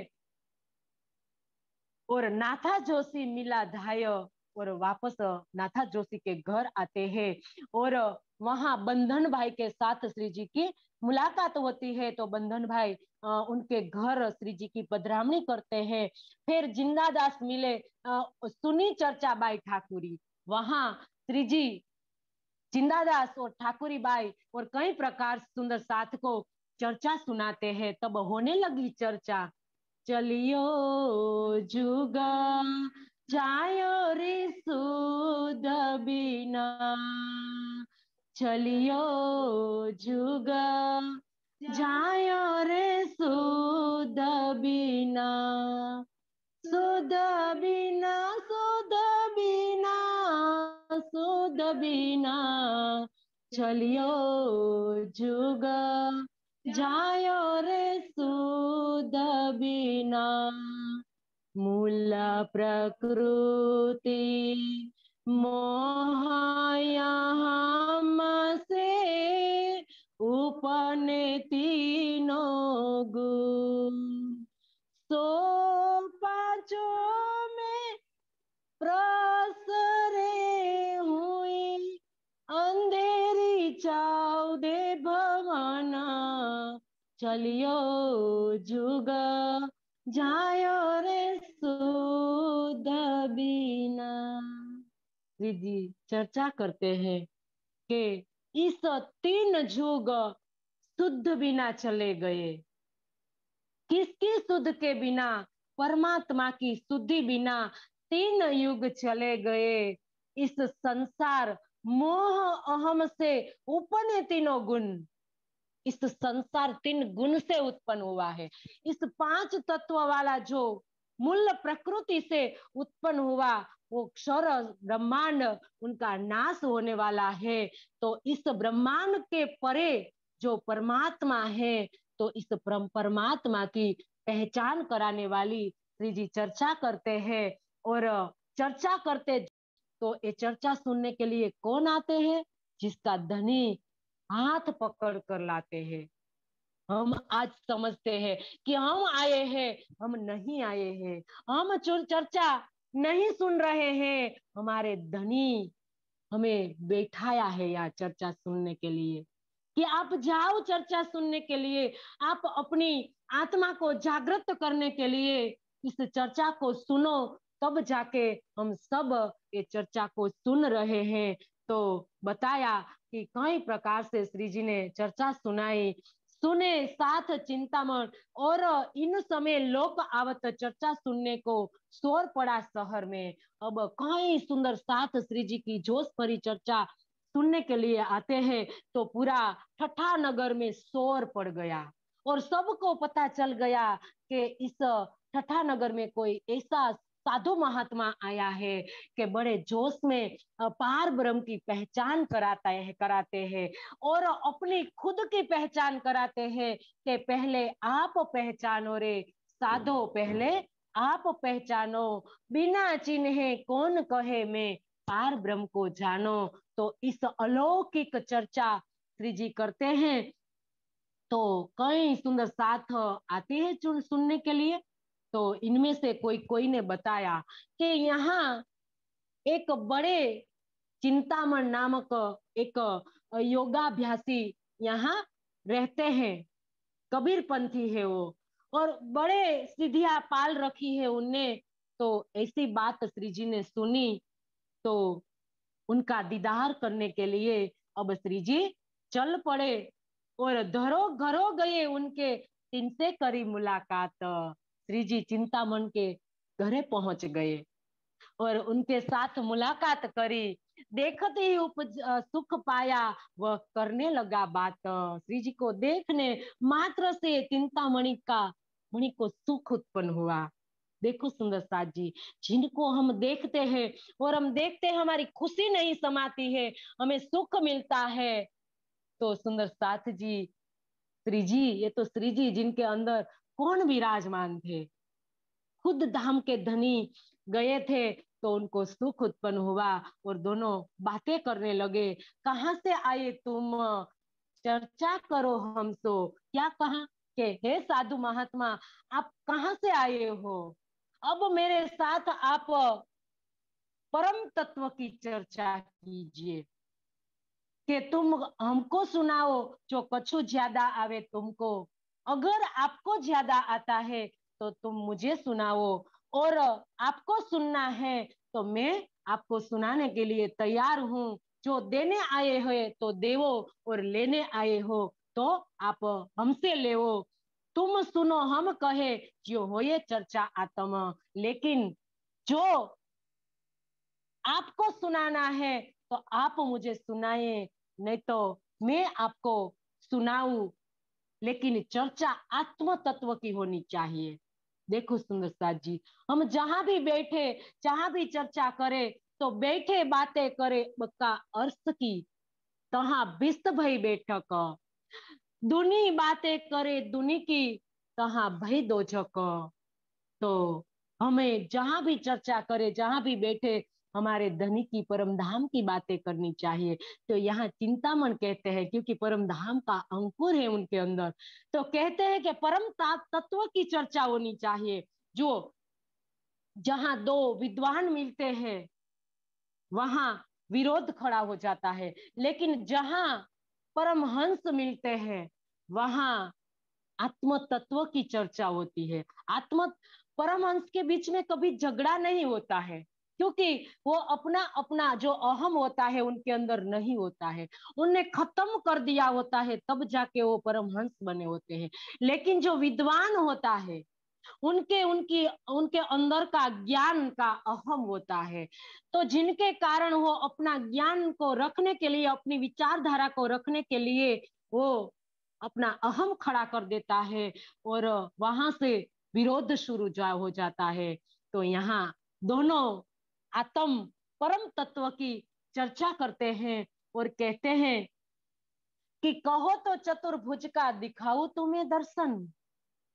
[SPEAKER 1] और नाथा जोशी मिला धाय और वापस नाथा जोशी के घर आते हैं और वहां बंधन भाई के साथ श्री जी की मुलाकात होती है। तो बंधन भाई उनके घर श्री जी की पधरामणी करते हैं। फिर जिंदादास मिले सुनी चर्चा बाई ठाकुरी। वहां श्री जी जिंदादास और ठाकुरी बाई और कई प्रकार सुंदर साथ को चर्चा सुनाते हैं। तब होने लगी चर्चा, चलियो जुगा जायो रे सुध बिना, चलियो जुगा जायो रे सुध बिना, सुध बिना सुध बिना सुध बिना, चलियो जुगा जायो रे सुध बिना। मूल प्रकृति मोह यहाँ से उपने तीनों गुण, सो पाँचों में प्रसरे हुई अंधेरी चौदे भवना, चलियो जुग जायो रे सुध बिना। जी चर्चा करते हैं कि इस तीन युग शुद्ध बिना चले गए। किसकी शुद्ध के बिना? परमात्मा की शुद्धि बिना तीन युग चले गए। इस संसार मोह अहम से उपने तीनों गुण, इस संसार तीन गुण से उत्पन्न हुआ है। इस पांच तत्व वाला जो मूल प्रकृति से उत्पन्न हुआ वो क्षर ब्रह्मांड उनका नाश होने वाला है। तो इस ब्रह्मांड के परे जो परमात्मा है, तो इस परमात्मा की पहचान कराने वाली श्री जी चर्चा करते हैं। और चर्चा करते तो ये चर्चा सुनने के लिए कौन आते हैं? जिसका धनी हाथ पकड़ कर लाते हैं। हम आज समझते हैं कि हम आए हैं, हम नहीं आए हैं, हम चर्चा नहीं सुन रहे हैं, हमारे धनी हमें बैठाया है यहाँ चर्चा सुनने के लिए कि आप जाओ चर्चा सुनने के लिए, आप अपनी आत्मा को जागृत करने के लिए इस चर्चा को सुनो। तब जाके हम सब ये चर्चा को सुन रहे हैं। तो बताया कि कई प्रकार से श्री जी ने चर्चा सुनाई, सुने साथ चिंतामण। और इन समय लोग आवत चर्चा सुनने को शोर पड़ा शहर में। अब कई सुंदर साथ श्री जी की जोश भरी चर्चा सुनने के लिए आते हैं। तो पूरा ठट्ठा नगर में शोर पड़ गया और सबको पता चल गया कि इस ठट्ठा नगर में कोई ऐसा साधु महात्मा आया है कि बड़े जोश में पार ब्रह्म की पहचान कराते हैं और अपनी खुद की पहचान कराते हैं कि पहले आप पहचानो रे साधो, पहले आप पहचानो, बिना चिन्हे कौन कहे मैं पार ब्रह्म को जानो। तो इस अलौकिक चर्चा श्री जी करते हैं। तो कई सुंदर साथ आते हैं सुनने के लिए। तो इनमें से कोई कोई ने बताया कि यहाँ एक बड़े चिंतामण नामक एक योगाभ्यासी यहाँ रहते हैं। कबीर पंथी है वो और बड़े सिद्धियां पाल रखी है उनने। तो ऐसी बात श्री जी ने सुनी तो उनका दीदार करने के लिए अब श्री जी चल पड़े और घरों घरों गए उनके, तिनसे करी मुलाकात। श्री जी चिंतामण के घरे पहुंच गए और उनके साथ मुलाकात करी। देखते ही सुख पाया वह करने लगा बात। श्री जी को देखने मात्र से चिंतामणि का मुनि को सुख उत्पन्न हुआ। देखो सुंदर साथ जी, जिनको हम देखते हैं और हम देखते हैं हमारी खुशी नहीं समाती है, हमें सुख मिलता है, तो सुंदर साथ जी, श्री जी, ये तो श्री जी जिनके अंदर कौन विराजमान थे, खुद धाम के धनी गए थे, तो उनको सुख उत्पन्न हुआ और दोनों बातें करने लगे। कहाँ से आए तुम, चर्चा करो हमसे। क्या कहा कि हे साधु महात्मा, आप कहाँ से आए हो, अब मेरे साथ आप परम तत्व की चर्चा कीजिए, कि तुम हमको सुनाओ जो कछु ज्यादा आवे तुमको, अगर आपको ज्यादा आता है तो तुम मुझे सुनाओ, और आपको सुनना है तो मैं आपको सुनाने के लिए तैयार हूँ। जो देने आए हो तो देवो, और लेने आए हो तो आप हमसे लेवो। तुम सुनो हम कहे, जो हो ये चर्चा आत्मा, लेकिन जो आपको सुनाना है तो आप मुझे सुनाए, नहीं तो मैं आपको सुनाऊं, लेकिन चर्चा आत्म तत्व की होनी चाहिए। देखो सुंदर साथ जी, हम जहां भी बैठे, जहां भी चर्चा करे, तो बैठे बातें करे बक्का अर्थ की, तहा बिस्त भई बैठक, दुनी बातें करे दुनी की, तहा भई दो झक। तो हमें जहां भी चर्चा करे, जहां भी बैठे, हमारे धनी की परम धाम की बातें करनी चाहिए। तो यहाँ चिंतामण कहते हैं, क्योंकि परम धाम का अंकुर है उनके अंदर, तो कहते हैं कि परम तत्व की चर्चा होनी चाहिए। जो जहां दो विद्वान मिलते हैं वहां विरोध खड़ा हो जाता है, लेकिन जहां परमहंस मिलते हैं वहां आत्म तत्व की चर्चा होती है। आत्म परमहंस के बीच में कभी झगड़ा नहीं होता है, क्योंकि वो अपना अपना जो अहम होता है उनके अंदर नहीं होता है, उन्हें खत्म कर दिया होता है, तब जाके वो परमहंस बने होते हैं। लेकिन जो विद्वान होता है उनके उनकी उनके अंदर का ज्ञान का अहम होता है, तो जिनके कारण वो अपना ज्ञान को रखने के लिए, अपनी विचारधारा को रखने के लिए वो अपना अहम खड़ा कर देता है, और वहां से विरोध शुरू हो जाता है। तो यहाँ दोनों आत्म परम तत्व की चर्चा करते हैं और कहते हैं कि कहो तो चतुर्भुज का दिखाऊं तुम्हें दर्शन।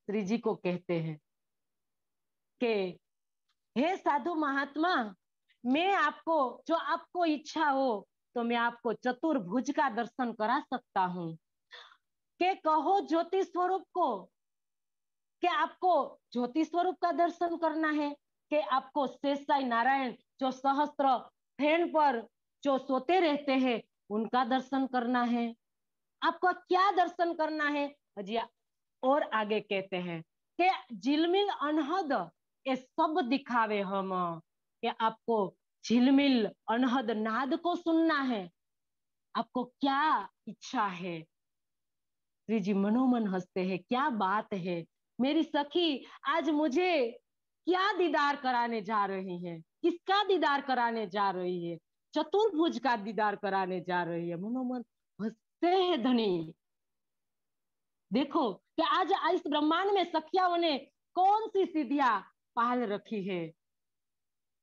[SPEAKER 1] श्री जी को कहते हैं कि हे साधु महात्मा, मैं आपको, जो आपको इच्छा हो तो मैं आपको चतुर्भुज का दर्शन करा सकता हूँ। के कहो ज्योति स्वरूप को, कि आपको ज्योति स्वरूप का दर्शन करना है, कि आपको शेषाई नारायण जो सहस्त्र फैन पर जो सोते रहते हैं उनका दर्शन करना है, आपको क्या दर्शन करना है। जी, और आगे कहते हैं कि झिलमिल अनहद ये सब दिखावे हम, कि आपको झिलमिल अनहद नाद को सुनना है, आपको क्या इच्छा है। श्री जी मनोमन हंसते हैं, क्या बात है, मेरी सखी आज मुझे क्या दीदार कराने जा रही है, किसका दीदार कराने जा रही है, चतुर्भुज का दीदार कराने जा रही है। मनोमन हंसते हैं धनी। देखो कि आज इस ब्रह्मांड में सखियाओं ने कौन सी सिद्धियां पाल रखी है।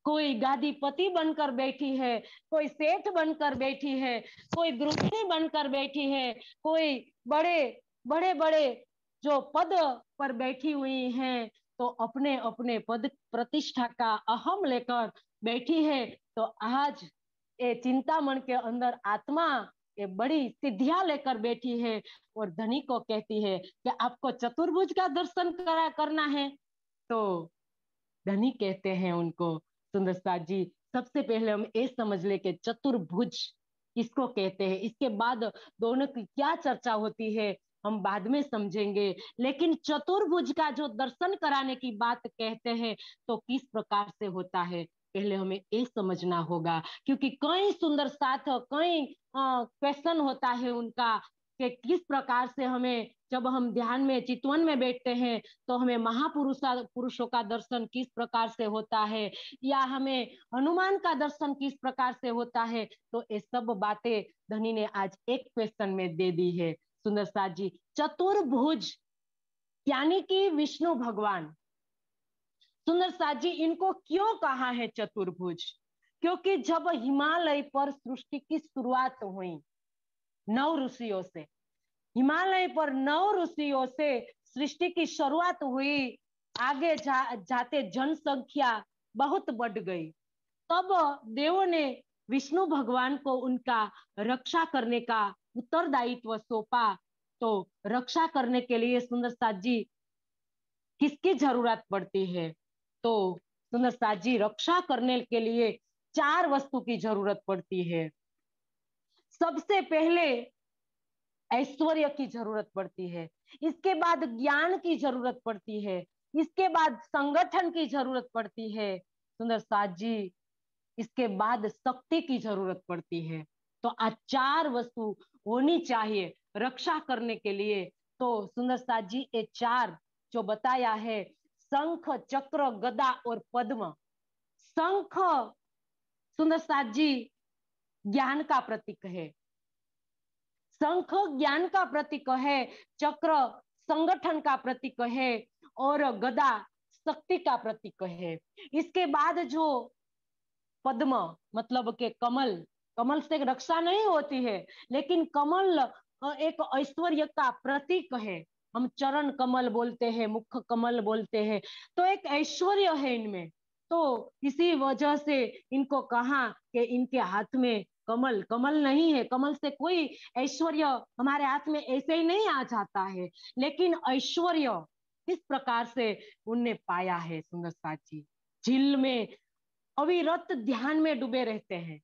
[SPEAKER 1] कोई गादीपति बनकर बैठी है, कोई सेठ बनकर बैठी है, कोई गृहिणी बनकर बैठी है, कोई बड़े बड़े बड़े जो पद पर बैठी हुई हैं, तो अपने अपने पद प्रतिष्ठा का अहम लेकर बैठी है। तो आज ये चिंतामण के अंदर आत्मा ये बड़ी सिद्धियां लेकर बैठी है, और धनी को कहती है कि आपको चतुर्भुज का दर्शन करना है। तो धनी कहते हैं उनको, सुंदर साथ जी, सबसे पहले हम ये समझ ले कि चतुर्भुज किसको कहते हैं, इसके बाद दोनों की क्या चर्चा होती है हम बाद में समझेंगे। लेकिन चतुर्भुज का जो दर्शन कराने की बात कहते हैं तो किस प्रकार से होता है, पहले हमें ये समझना होगा, क्योंकि कई सुंदर साथ कई क्वेश्चन होता है उनका, कि किस प्रकार से हमें, जब हम ध्यान में चितवन में बैठते हैं तो हमें पुरुषों का दर्शन किस प्रकार से होता है, या हमें हनुमान का दर्शन किस प्रकार से होता है। तो ये सब बातें धनी ने आज एक क्वेश्चन में दे दी है। सुंदर साथ जी, चतुर्भुज यानी कि विष्णु भगवान। सुंदर साथ जी, इनको क्यों कहा है चतुर्भुज? क्योंकि जब हिमालय पर सृष्टि की शुरुआत हुई 9 ऋषियों से, हिमालय पर 9 ऋषियों से सृष्टि की शुरुआत हुई, आगे जाते जनसंख्या बहुत बढ़ गई। तब देवों ने विष्णु भगवान को उनका रक्षा करने का उत्तरदायित्व सौंपा। तो रक्षा करने के लिए सुंदर साथ जी किसकी जरूरत पड़ती है? तो सुंदर साथ जी, रक्षा करने के लिए 4 वस्तु की जरूरत पड़ती है। सबसे पहले ऐश्वर्य की जरूरत पड़ती है, इसके बाद ज्ञान की जरूरत पड़ती है, इसके बाद संगठन की जरूरत पड़ती है सुंदर साथ जी, इसके बाद शक्ति की जरूरत पड़ती है। तो आज 4 वस्तु होनी चाहिए रक्षा करने के लिए। तो सुंदर साथ जी, ये 4 जो बताया है, शंख, चक्र, गदा और पद्म। शंख सुंदर साथ जी ज्ञान का प्रतीक है, शंख ज्ञान का प्रतीक है, चक्र संगठन का प्रतीक है और गदा शक्ति का प्रतीक है। इसके बाद जो पद्म मतलब के कमल, कमल से रक्षा नहीं होती है, लेकिन कमल एक ऐश्वर्य का प्रतीक है। हम चरण कमल बोलते हैं, मुख कमल बोलते हैं, तो एक ऐश्वर्य है इनमें। तो इसी वजह से इनको कहा कि इनके हाथ में कमल, कमल नहीं है, कमल से कोई ऐश्वर्य हमारे हाथ में ऐसे ही नहीं आ जाता है, लेकिन ऐश्वर्य किस प्रकार से उनने पाया है सुंदर साची। झील में अविरत ध्यान में डूबे रहते हैं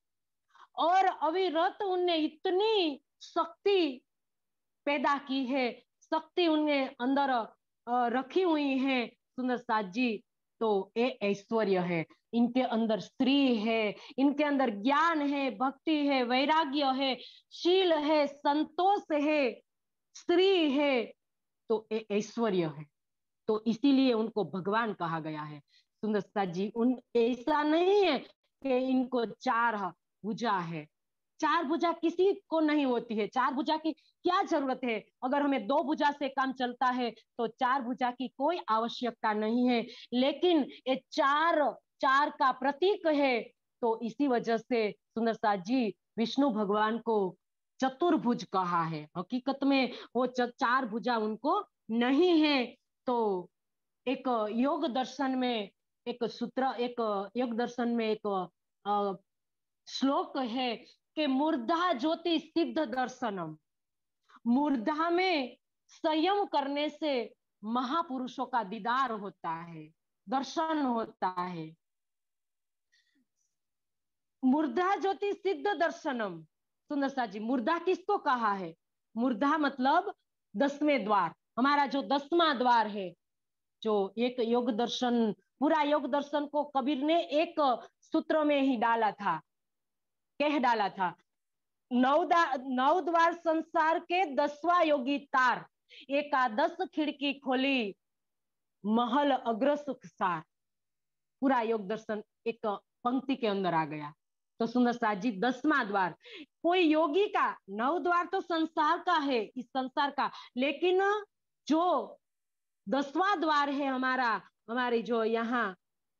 [SPEAKER 1] और अविरत उनने इतनी शक्ति पैदा की है, शक्ति उनने अंदर रखी हुई है सुंदर साथ जी। तो ये ऐश्वर्य है, इनके अंदर स्त्री है, इनके अंदर ज्ञान है, भक्ति है, वैराग्य है, शील है, संतोष है, स्त्री है, तो ये ऐश्वर्य है। तो इसीलिए उनको भगवान कहा गया है सुंदर साथ जी। उन ऐसा नहीं है कि इनको 4 भुजा है, 4 भुजा किसी को नहीं होती है। 4 भुजा की क्या जरूरत है? अगर हमें 2 भुजा से काम चलता है तो 4 भुजा की कोई आवश्यकता नहीं है। लेकिन ये चार चार का प्रतीक है, तो इसी वजह से सुंदर साथ जी विष्णु भगवान को चतुर्भुज कहा है। हकीकत में वो 4 भुजा उनको नहीं है। तो एक योग दर्शन में एक सूत्र, एक योग दर्शन में एक श्लोक है कि मूर्धा ज्योति सिद्ध दर्शनम। मूर्धा में संयम करने से महापुरुषों का दीदार होता है, दर्शन होता है। मूर्धा ज्योति सिद्ध दर्शनम। सुंदर सा जी, मूर्धा किसको कहा है? मूर्धा मतलब 10वें द्वार, हमारा जो 10वां द्वार है। जो एक योग दर्शन, पूरा योग दर्शन को कबीर ने एक सूत्र में ही डाला था, कह डाला था। 9 द्वार संसार के 10वां योगी तार, एकादश खिड़की खोली महल अग्र सुख सार। पूरा योग दर्शन एक पंक्ति के अंदर आ गया। तो सुंदर साथ जी 10वां द्वार कोई योगी का, 9 द्वार तो संसार का है, इस संसार का, लेकिन जो 10वां द्वार है हमारा, हमारी जो यहाँ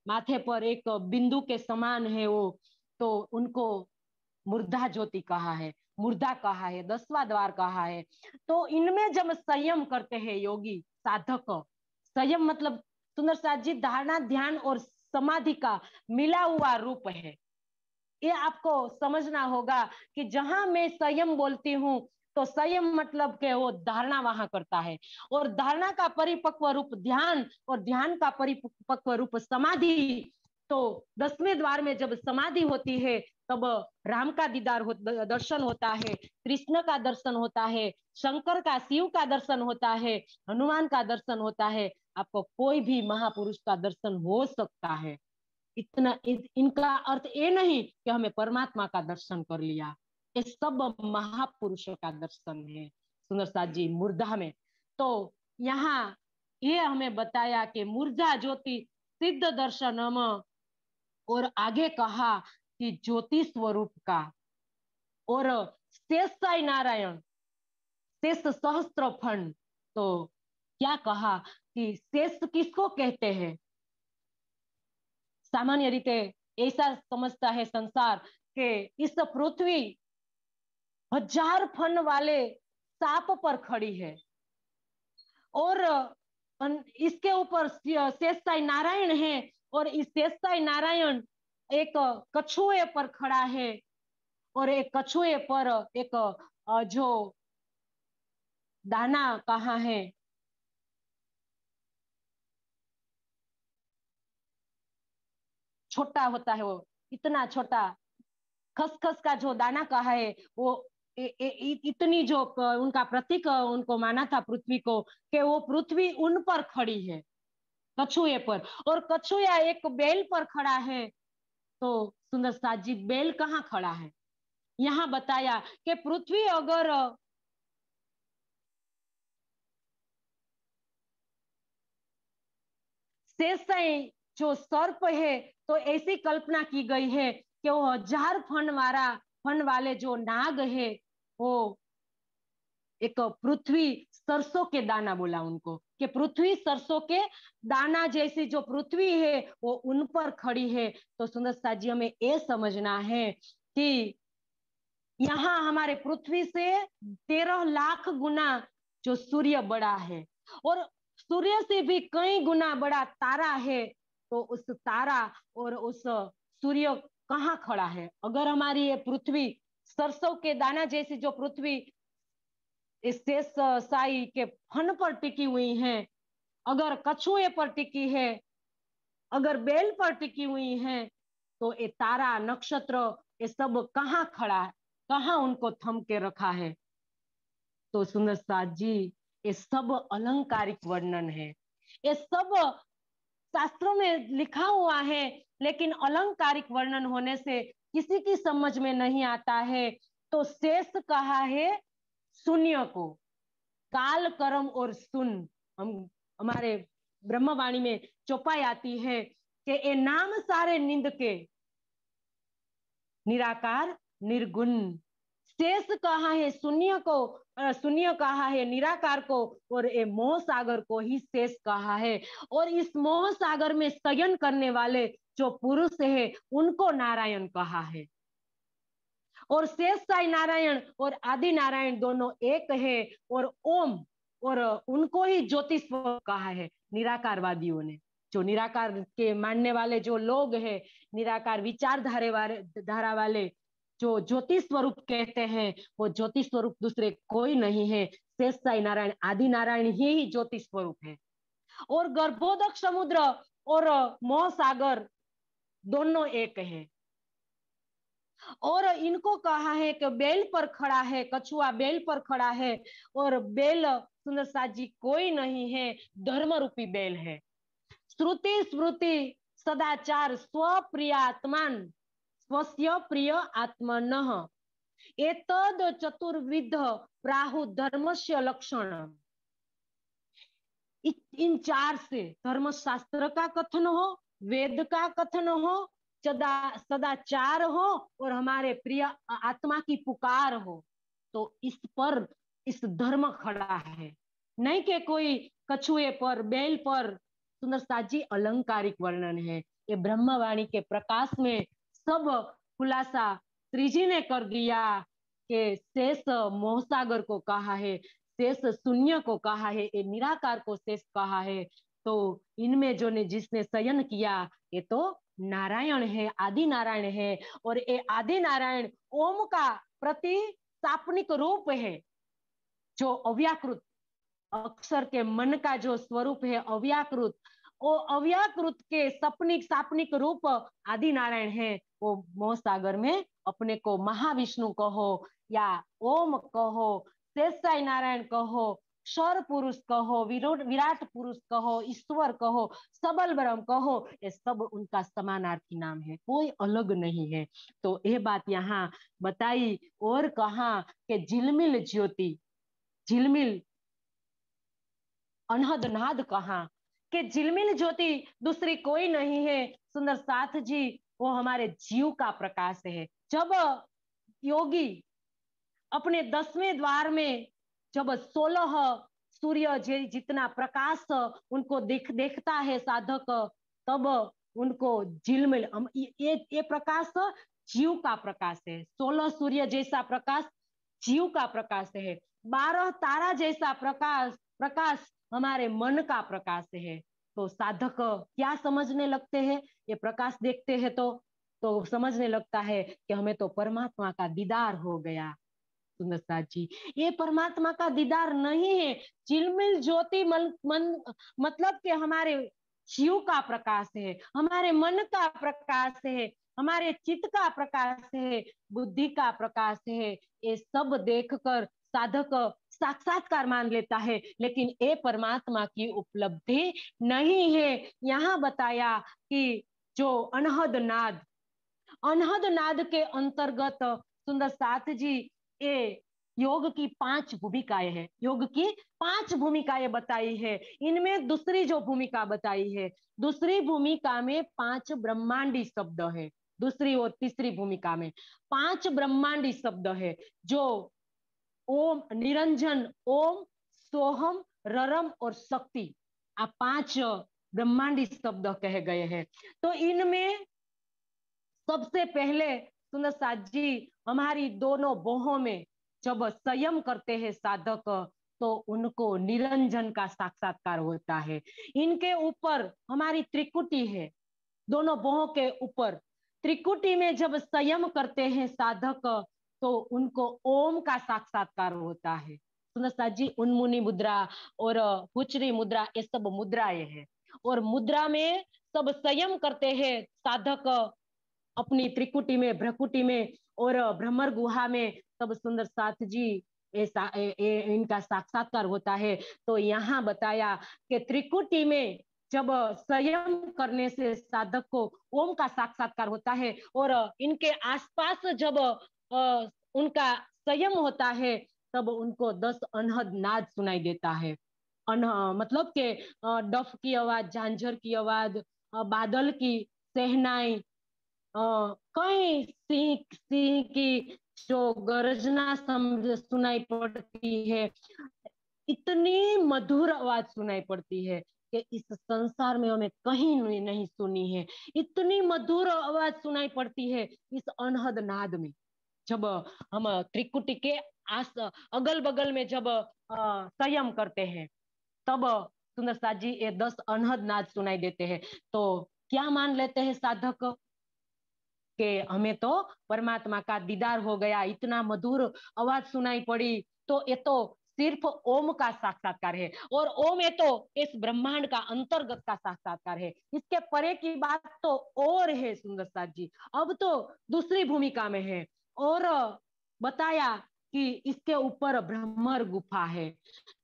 [SPEAKER 1] माथे पर एक बिंदु के समान है वो, तो उनको मूर्धा ज्योति कहा है, मूर्धा कहा है, 10वां द्वार कहा है। तो इनमें जब संयम करते हैं योगी साधक, संयम मतलब सुंदर साथ जी धारणा, ध्यान और समाधि का मिला हुआ रूप है। ये आपको समझना होगा कि जहां मैं संयम बोलती हूँ तो संयम मतलब के वो धारणा वहां करता है, और धारणा का परिपक्व रूप ध्यान, और ध्यान का परिपक्व रूप समाधि। तो 10वें द्वार में जब समाधि होती है तब राम का दीदार दर्शन होता है, कृष्ण का दर्शन होता है, शंकर का, शिव का दर्शन होता है, हनुमान का दर्शन होता है। आपको कोई भी महापुरुष का दर्शन हो सकता है। इनका अर्थ ये नहीं कि हमें परमात्मा का दर्शन कर लिया, ये सब महापुरुषों का दर्शन है सुंदर साथ जी मूर्धा में। तो यहाँ ये हमें बताया कि मूर्धा ज्योति सिद्ध दर्शनम, और आगे कहा कि ज्योति स्वरूप का, और शेष नारायण, शेष सहस्त्र फंड। तो क्या कहा कि शेष किसको कहते हैं। सामान्य रीते ऐसा समझता है संसार के इस पृथ्वी 1000 फन वाले सांप पर खड़ी है और इसके ऊपर शेषशाही नारायण है और इस शेषशाही नारायण एक कछुए पर खड़ा है और एक कछुए पर एक जो दाना कहाँ है, छोटा होता है वो, इतना छोटा खसखस का जो दाना कहा है वो इतनी जो उनका प्रतीक उनको माना था पृथ्वी को, कि वो पृथ्वी उन पर खड़ी है कछुए पर, और कछुआ एक बेल पर खड़ा है। तो सुंदर साथ जी बेल कहाँ खड़ा है, यहाँ बताया कि पृथ्वी अगर शेषशाही जो सर्प है तो ऐसी कल्पना की गई है कि वो 1000 फन वाले जो नाग है वो एक पृथ्वी सरसों के दाना बोला उनको, कि पृथ्वी सरसों के दाना जैसी जो पृथ्वी है वो उन पर खड़ी है। तो सुंदर साथ जी हमें ये समझना है कि यहाँ हमारे पृथ्वी से 13 लाख गुना जो सूर्य बड़ा है और सूर्य से भी कई गुना बड़ा तारा है। तो उस तारा और उस सूर्य कहाँ खड़ा है, अगर हमारी ये पृथ्वी सरसों के दाना जैसी जो पृथ्वी इस शेष साई के फन पर टिकी हुई है, अगर कछुए पर टिकी है, अगर बेल पर टिकी हुई है, तो ये तारा नक्षत्र ये सब कहाँ खड़ा है, कहाँ उनको थम के रखा है। तो सुंदर साथ जी ये सब अलंकारिक वर्णन है, ये सब शास्त्रों में लिखा हुआ है, लेकिन अलंकारिक वर्णन होने से किसी की समझ में नहीं आता है। तो शेष कहा है शून्य को, काल कर्म और सुन, हम हमारे ब्रह्मवाणी में चौपाई आती है कि ये नाम सारे निंद के, निराकार निर्गुण। शेष कहा है शून्य को, शून्य कहा है निराकार को, और ये मोह सागर को ही शेष कहा है। और इस मोह सागर में शयन करने वाले जो पुरुष है उनको नारायण कहा है। और शेष साई नारायण और आदि नारायण दोनों एक है, और ओम और उनको ही ज्योतिष कहा है निराकारवादियों ने। जो निराकार के मानने वाले जो लोग हैं, निराकार धारा वाले जो ज्योतिष स्वरूप कहते हैं, वो ज्योतिष स्वरूप दूसरे कोई नहीं है, शेष साई नारायण आदि नारायण ही ज्योतिष स्वरूप है। और गर्भोदक समुद्र और मोह सागर दोनों एक है। और इनको कहा है कि बेल पर खड़ा है, कछुआ बेल पर खड़ा है, और बेल सुंदर साथ जी कोई नहीं है, धर्म रूपी बेल है। श्रुति स्मृति सदाचार स्वप्रियात्मान स्वस्य प्रिय आत्मनः एतद चतुर्विध प्राहु धर्मस्य लक्षण। इन चार से धर्मशास्त्र का कथन हो, वेद का कथन हो, सदाचार हो और हमारे प्रिय आत्मा की पुकार हो, तो इस पर इस धर्म खड़ा है, नहीं कि कोई कछुए पर बेल पर। सुंदर साथ जी अलंकारिक वर्णन है, ये ब्रह्मवाणी के प्रकाश में सब खुलासा श्री जी ने कर दिया कि शेष मोहसागर को कहा है, शेष शून्य को कहा है, ये निराकार को शेष कहा है। तो इनमें जो ने जिसने शयन किया ये तो नारायण है, आदि नारायण है। और ये आदि नारायण ओम का प्रतिस्थापनिक रूप है, जो अव्याकृत अक्षर के मन का जो स्वरूप है अव्याकृत, वो अव्याकृत के सपनिक रूप आदि नारायण है। वो मोह सागर में अपने को महाविष्णु कहो या ओम कहो, शेषाई नारायण कहो, क्षर पुरुष कहो, विराट पुरुष कहो, ईश्वर कहो, सबल ब्रह्म कहो, ये सब उनका समानार्थी नाम है, कोई अलग नहीं है। तो ये बात यहाँ बताई। और कहा कि झिलमिल ज्योति, झिलमिल अनहद नाद कहा कि झिलमिल ज्योति दूसरी कोई नहीं है सुंदर साथ जी, वो हमारे जीव का प्रकाश है। जब योगी अपने 10वें द्वार में जब 16 सूर्य जितना प्रकाश उनको देखता है साधक, तब उनको झिलमिल ये प्रकाश जीव का प्रकाश है। 16 सूर्य जैसा प्रकाश जीव का प्रकाश है। 12 तारा जैसा प्रकाश प्रकाश हमारे मन का प्रकाश है। तो साधक क्या समझने लगते हैं? ये प्रकाश देखते हैं तो समझने लगता है कि हमें तो परमात्मा का दीदार हो गया। सुंदर जी, ये परमात्मा का दीदार नहीं है, चिलमिल ज्योति मतलब कि हमारे जीव का प्रकाश है, हमारे मन का प्रकाश है, हमारे चित्त का प्रकाश है, बुद्धि का प्रकाश है। ये सब देखकर साधक साक्षात्कार मान लेता है, लेकिन ये परमात्मा की उपलब्धि नहीं है। यहाँ बताया कि जो अनहद नाद के अंतर्गत सुंदर साथ जी ये योग की 5 भूमिकाएं हैं। योग की 5 भूमिकाएं बताई है। इनमें दूसरी जो भूमिका बताई है, दूसरी भूमिका में 5 ब्रह्मांडी शब्द है। दूसरी और तीसरी भूमिका में 5 ब्रह्मांडी शब्द है, जो ओम, निरंजन, ओम, सोहम, ररम और शक्ति, आप 5 ब्रह्मांडी शब्द कहे गए हैं। तो इनमें सबसे पहले सुंदर साथ जी हमारी दोनों बाहों में जब संयम करते हैं साधक, तो उनको निरंजन का साक्षात्कार होता है। इनके ऊपर हमारी त्रिकुटी है, दोनों बाहों के ऊपर त्रिकुटी में जब संयम करते हैं साधक, तो उनको ओम का साक्षात्कार होता है। सुंदर साथ जी उन्मुनी मुद्रा और हुचरी मुद्रा ये सब मुद्राएं हैं, और मुद्रा में सब संयम करते हैं साधक अपनी त्रिकुटी में, भ्रकुटी में और भ्रमर गुहा में, तब सुंदर साथ जी इनका साक्षात्कार होता है। तो यहाँ बताया कि त्रिकुटी में जब संयम करने से साधक को ओम का साक्षात्कार होता है, और इनके आसपास जब उनका संयम होता है, तब उनको 10 अनहद नाद सुनाई देता है। मतलब के डफ की आवाज, झांझर की आवाज, बादल की सहनाई, कई सिंह सिंह की जो गर्जना सुनाई पड़ती है, इतनी मधुर आवाज सुनाई पड़ती है कि इस संसार में हमें कहीं नहीं सुनी है। इतनी मधुर आवाज सुनाई पड़ती है इस अनहद नाद में। जब हम त्रिकुटी के आस अगल बगल में जब संयम करते हैं, तब सुंदर साथ जी ये 10 अनहद नाद सुनाई देते हैं। तो क्या मान लेते हैं साधक कि हमें तो परमात्मा का दीदार हो गया, इतना मधुर आवाज सुनाई पड़ी, तो ये तो सिर्फ ओम का साक्षात्कार है, और ओम ये तो इस ब्रह्मांड का अंतर्गत का साक्षात्कार है। इसके परे की बात तो और है सुंदर साथ जी। अब तो दूसरी भूमिका में है, और बताया कि इसके ऊपर ब्रह्मर गुफा है।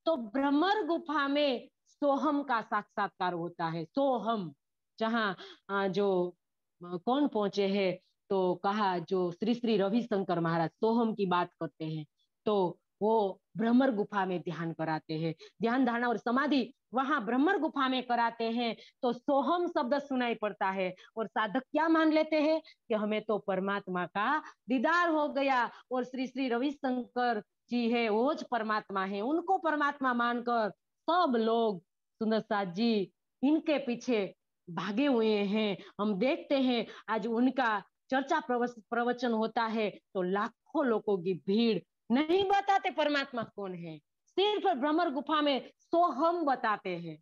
[SPEAKER 1] तो ब्रह्मर गुफा में सोहम का साक्षात्कार होता है। सोहम, जहाँ जो कौन पहुंचे हैं, तो कहा जो श्री श्री रविशंकर महाराज सोहम की बात करते हैं, तो वो ब्रह्मर गुफा में ध्यान कराते हैं। ध्यान धारणा और समाधि वहां ब्रह्मर गुफा में कराते हैं, तो सोहम शब्द सुनाई पड़ता है, और साधक क्या मान लेते हैं कि हमें तो परमात्मा का दीदार हो गया, और श्री श्री रविशंकर जी है वो ज परमात्मा है। उनको परमात्मा मानकर सब लोग सुंदर साथ जी इनके पीछे भागे हुए हैं। हम देखते हैं आज उनका चर्चा प्रवचन होता है तो लाखों लोगों की भीड़, नहीं बताते परमात्मा कौन है, सिर्फ भ्रमर गुफा में सोहम बताते हैं।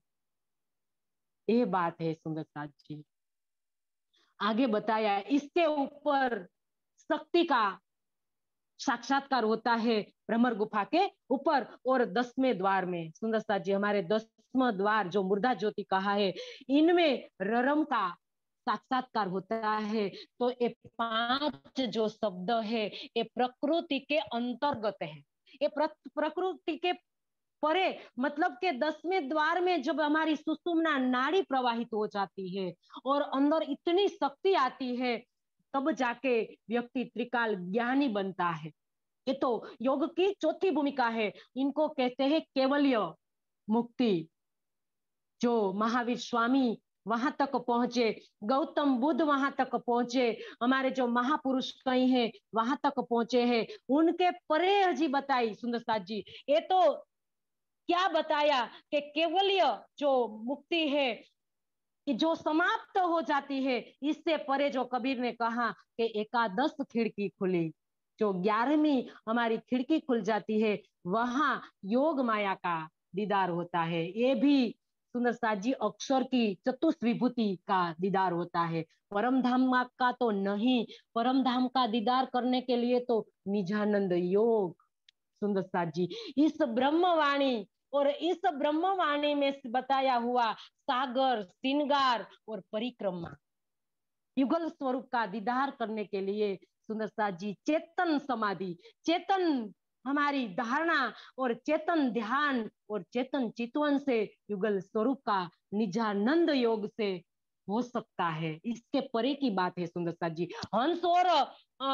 [SPEAKER 1] ये बात है सुंदर साथ जी। आगे बताया इसके ऊपर शक्ति का साक्षात्कार होता है भ्रमर गुफा के ऊपर, और 10वें द्वार में सुंदर साथ जी हमारे 10वां द्वार जो मुर्दा ज्योति कहा है, इनमें ररम का साक्षात्कार होता है। तो ये 5 जो शब्द है ये प्रकृति के अंतर्गत है, ये प्रकृति के परे, मतलब के 10वें द्वार में जब हमारी सुषुम्ना नाड़ी प्रवाहित हो जाती है और अंदर इतनी शक्ति आती है, तब जाके व्यक्ति त्रिकाल ज्ञानी बनता है। ये तो योग की चौथी भूमिका है। इनको कहते हैं केवल्य मुक्ति। जो महावीर स्वामी वहां तक पहुंचे, गौतम बुद्ध वहां तक पहुंचे, हमारे जो महापुरुष कई हैं वहां तक पहुंचे हैं, उनके परे हजी बताई सुंदर साथ जी। ये तो क्या बताया कि केवल्य जो मुक्ति है कि जो समाप्त हो जाती है, इससे परे जो कबीर ने कहा कि एकादश खिड़की खुली, जो 11वीं हमारी खिड़की खुल जाती है, वहां योग माया का दीदार होता है। ये भी सुंदर साथ जी अक्षर की चतुष्ट विभूति का दीदार होता है। परम धाम का तो नहीं, परम धाम का दीदार करने के लिए तो निजानंद योग सुंदर साथ जी, इस ब्रह्मवाणी और इस ब्रह्मवाणी में बताया हुआ सागर, श्रृंगार और परिक्रमा, युगल स्वरूप का दीदार करने के लिए सुंदर साथ जी चेतन समाधि, चेतन हमारी धारणा और चेतन ध्यान और चेतन चितवन से युगल स्वरूप का निजानंद योग से हो सकता है। इसके परे की बात है सुंदर साथ जी। हंस और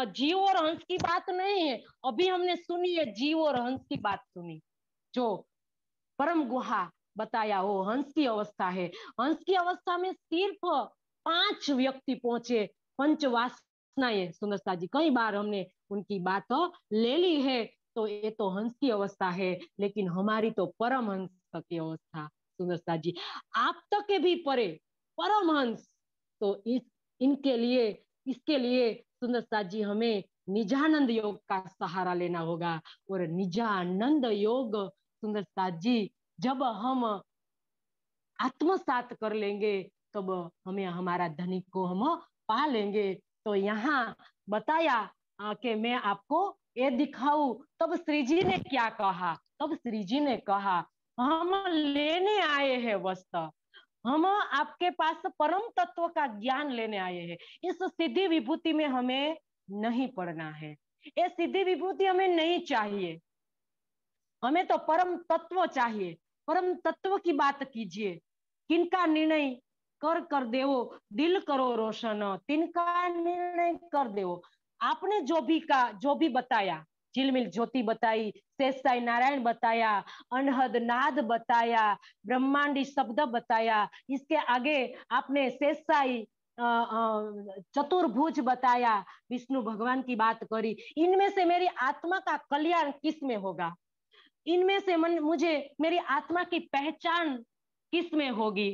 [SPEAKER 1] जीव और हंस की बात नहीं है, अभी हमने सुनी है जीव और हंस की बात सुनी, जो परम गुहा बताया वो हंस की अवस्था है। हंस की अवस्था में सिर्फ 5 व्यक्ति पहुंचे, पंचवासनाएं सुंदर साथ जी, कई बार हमने उनकी बात ले ली है। तो ये तो हंस की अवस्था है, लेकिन हमारी तो परम हंस की अवस्था सुंदर साथ जी, आप तक के भी परे परम हंस। तो इनके लिए, इसके लिए सुंदर साथ जी हमें निजानंद योग का सहारा लेना होगा। और निजानंद योग सुंदर साथ जी जब हम आत्मसात कर लेंगे, तब हमें हमारा धनिक को हम पा लेंगे। तो यहाँ बताया कि मैं आपको ये दिखाऊं। तब श्री जी ने क्या कहा? तब श्री जी ने कहा, हम लेने आए हैं वस्त्र, हम आपके पास परम तत्व का ज्ञान लेने आए हैं। इस सिद्धि विभूति में हमें नहीं पड़ना है, ये सिद्धि विभूति हमें नहीं चाहिए, हमें तो परम तत्व चाहिए। परम तत्व की बात कीजिए, किनका निर्णय कर देवो, दिल करो रोशन, तिनका निर्णय कर देवो। आपने जो भी बताया, झिलमिल ज्योति बताई, शेषशाही नारायण बताया, अनहद नाद बताया, ब्रह्मांडी शब्द बताया, इसके आगे आपने शेषशाही चतुर्भुज बताया, विष्णु भगवान की बात करी। इनमें से मेरी आत्मा का कल्याण किस में होगा? इनमें से मुझे मेरी आत्मा की पहचान किस में होगी?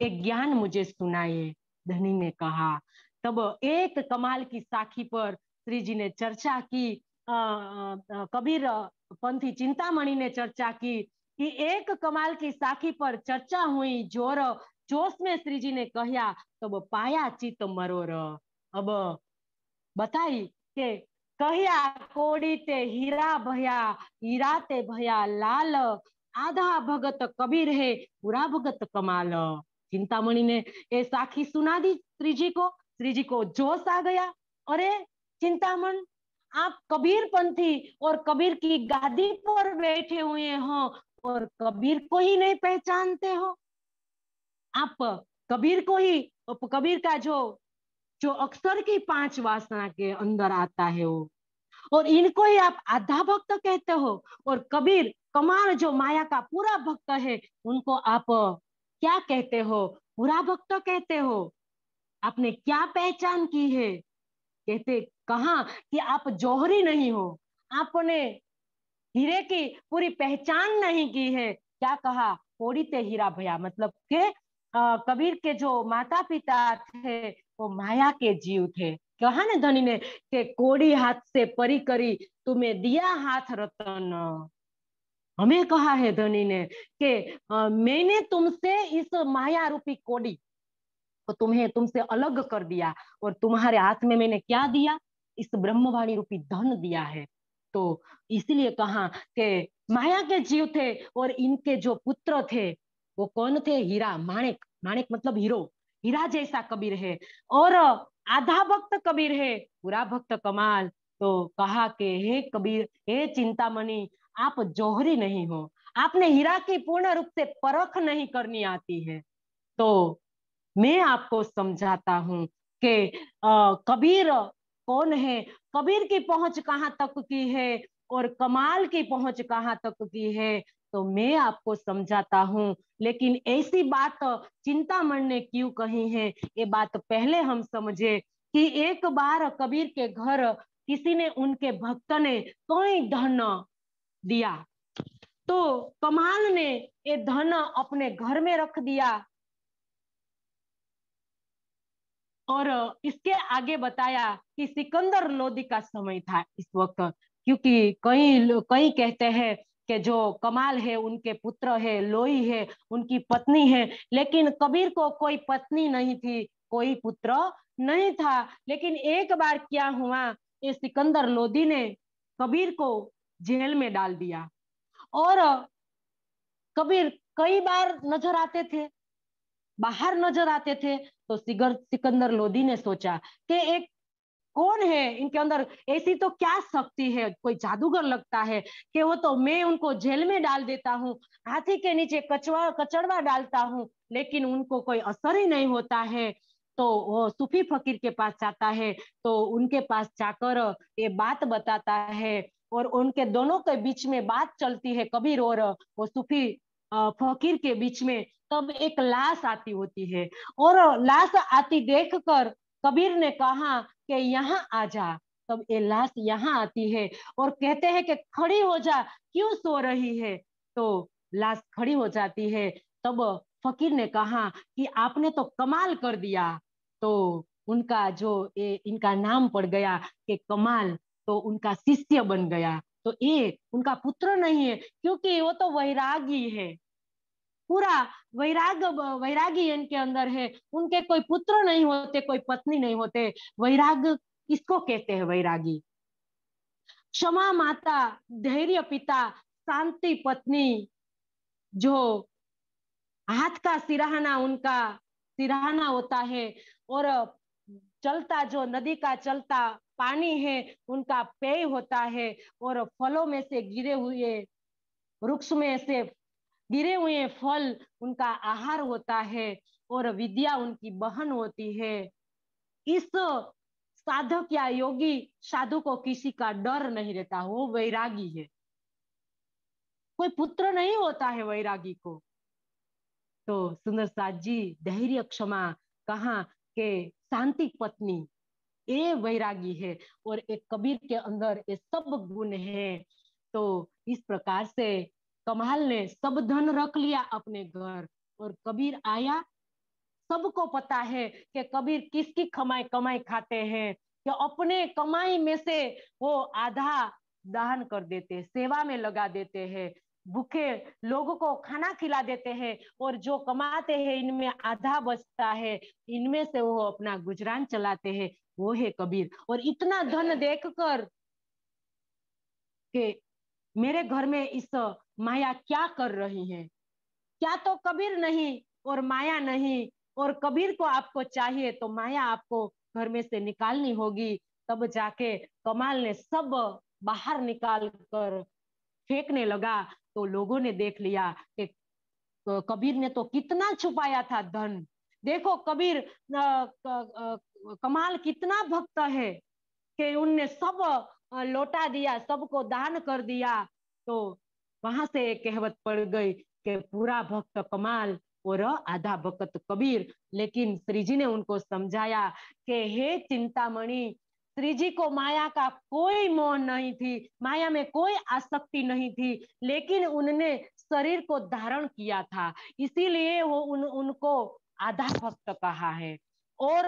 [SPEAKER 1] एक ज्ञान मुझे सुनाइए, धनी ने कहा। तब एक कमाल की साखी पर श्री जी ने चर्चा की, कबीर पंथी चिंतामणि ने चर्चा की कि एक कमाल की साखी पर चर्चा हुई, जोर जोश में श्री जी ने कहा, तब पाया चित मरोर। अब बताई के कहिया कोड़ी ते हीरा भया, हीरा ते भया लाल, आधा भगत कबीर है, पूरा भगत कमाल। चिंतामणि ने ये साखी सुना दी श्री जी को। श्री जी को जोश आ गया, अरे चिंतामण, आप कबीर पंथी और कबीर की गादी पर बैठे हुए हो और कबीर को ही नहीं पहचानते हो। आप कबीर को ही, कबीर का जो जो अक्षर की 5 वासना के अंदर आता है वो, और इनको ही आप आधा भक्त कहते हो। और कबीर कमाल जो माया का पूरा भक्त है, उनको आप क्या कहते हो? पूरा भक्त कहते हो। आपने क्या पहचान की है? कहते कहा कि आप जौहरी नहीं हो, आपने हीरे की पूरी पहचान नहीं की है। क्या कहा? कोड़ी ते हीरा भया, मतलब के कबीर के जो माता पिता थे वो माया के जीव थे। कहा ना धनी ने कि कोड़ी हाथ से परी करी, तुम्हें दिया हाथ रतन। हमें कहा है धनी ने कि मैंने तुमसे इस माया रूपी कोड़ी को तुम्हें तुमसे अलग कर दिया, और तुम्हारे हाथ में मैंने क्या दिया? इस ब्रह्मवाणी रूपी धन दिया है। तो इसीलिए कहा कि माया के जीव थे, और इनके जो पुत्र थे वो कौन थे? हीरा, माणिक। माणिक मतलब हीरो, हीरा जैसा कबीर है। और आधा भक्त कबीर है, पूरा भक्त कमाल। तो कहा कि हे कबीर, हे चिंतामणि, आप जौहरी नहीं हो, आपने हीरा की पूर्ण रूप से परख नहीं करनी आती है। तो मैं आपको समझाता हूं कि कबीर कौन है, कबीर की पहुंच कहाँ तक की है और कमाल की पहुंच कहाँ तक की है, तो मैं आपको समझाता हूं। लेकिन ऐसी बात चिंतामण ने क्यों कही है, ये बात पहले हम समझे कि एक बार कबीर के घर किसी ने, उनके भक्त ने कोई धन दिया, तो कमाल ने ये धन अपने घर में रख दिया और इसके आगे बताया कि सिकंदर लोदी का समय था इस वक्त, क्योंकि कई कहते हैं कि जो कमाल है उनके पुत्र है, लोई है उनकी पत्नी है, लेकिन कबीर को कोई पत्नी नहीं थी, कोई पुत्र नहीं था। लेकिन एक बार क्या हुआ, ये सिकंदर लोदी ने कबीर को जेल में डाल दिया और कबीर कई बार नजर आते थे, बाहर नजर आते थे। तो सिकंदर लोदी ने सोचा कि एक कौन है इनके अंदर, ऐसी तो क्या शक्ति है, कोई जादूगर लगता है कि वो तो मैं उनको जेल में डाल देता हूँ, हाथी के नीचे कचवा कचड़वा डालता हूँ, लेकिन उनको कोई असर ही नहीं होता है। तो वो सूफी फकीर के पास जाता है, तो उनके पास जाकर ये बात बताता है और उनके दोनों के बीच में बात चलती है, कबीर और वो सूफी फकीर के बीच में। तब एक लाश आती होती है और लाश आती देखकर कबीर ने कहा कि यहाँ आ जा। तब ये लाश यहाँ आती है और कहते हैं कि खड़ी हो जा, क्यों सो रही है। तो लाश खड़ी हो जाती है। तब फकीर ने कहा कि आपने तो कमाल कर दिया। तो उनका जो इनका नाम पड़ गया कि कमाल, तो उनका शिष्य बन गया। तो ये उनका पुत्र नहीं है, क्योंकि वो तो वैरागी है, पूरा वैरागी इनके अंदर है। उनके कोई पुत्र नहीं होते, कोई पत्नी नहीं होते। वैराग किसको कहते हैं? वैरागी क्षमा माता, धैर्य पिता, शांति पत्नी, जो हाथ का सिराहना उनका सिराहना होता है, और चलता जो नदी का चलता पानी है उनका पेय होता है, और फलों में से गिरे हुए वृक्ष में से गिरे हुए फल उनका आहार होता है, और विद्या उनकी बहन होती है। इस साधक या योगी साधु को किसी का डर नहीं रहता, वो वैरागी है। कोई पुत्र नहीं होता है वैरागी को। तो सुंदर साथ जी धैर्य क्षमा कहा के शांति पत्नी, ये वैरागी है, और एक कबीर के अंदर ये सब गुण है। तो इस प्रकार से कमाल ने सब धन रख लिया अपने घर, और कबीर आया। सबको पता है कि कबीर किसकी कमाई कमाई खाते हैं, कि अपने कमाई में से वो आधा दान कर देते, सेवा में लगा देते हैं, भूखे लोगों को खाना खिला देते हैं, और जो कमाते हैं इनमें आधा बचता है, इनमें से वो अपना गुजरान चलाते हैं। वो है कबीर। और इतना धन देखकर कि मेरे घर में इस माया क्या कर रही है, क्या तो कबीर नहीं और माया नहीं, और कबीर को आपको चाहिए तो माया आपको घर में से निकालनी होगी। तब जाके कमाल ने सब बाहर निकाल कर फेंकने लगा। तो लोगों ने देख लिया कि कबीर ने तो कितना छुपाया था धन। देखो कबीर कमाल कितना भक्त है कि उनने सब लौटा दिया, सबको दान कर दिया। तो वहां से एक कहावत पड़ गई कि पूरा भक्त कमाल और आधा भक्त कबीर। लेकिन श्री जी ने उनको समझाया कि हे चिंतामणि, श्री जी को माया का कोई मोह नहीं थी, माया में कोई आसक्ति नहीं थी, लेकिन उनने शरीर को धारण किया था, इसीलिए वो उनको आधा भक्त कहा है। और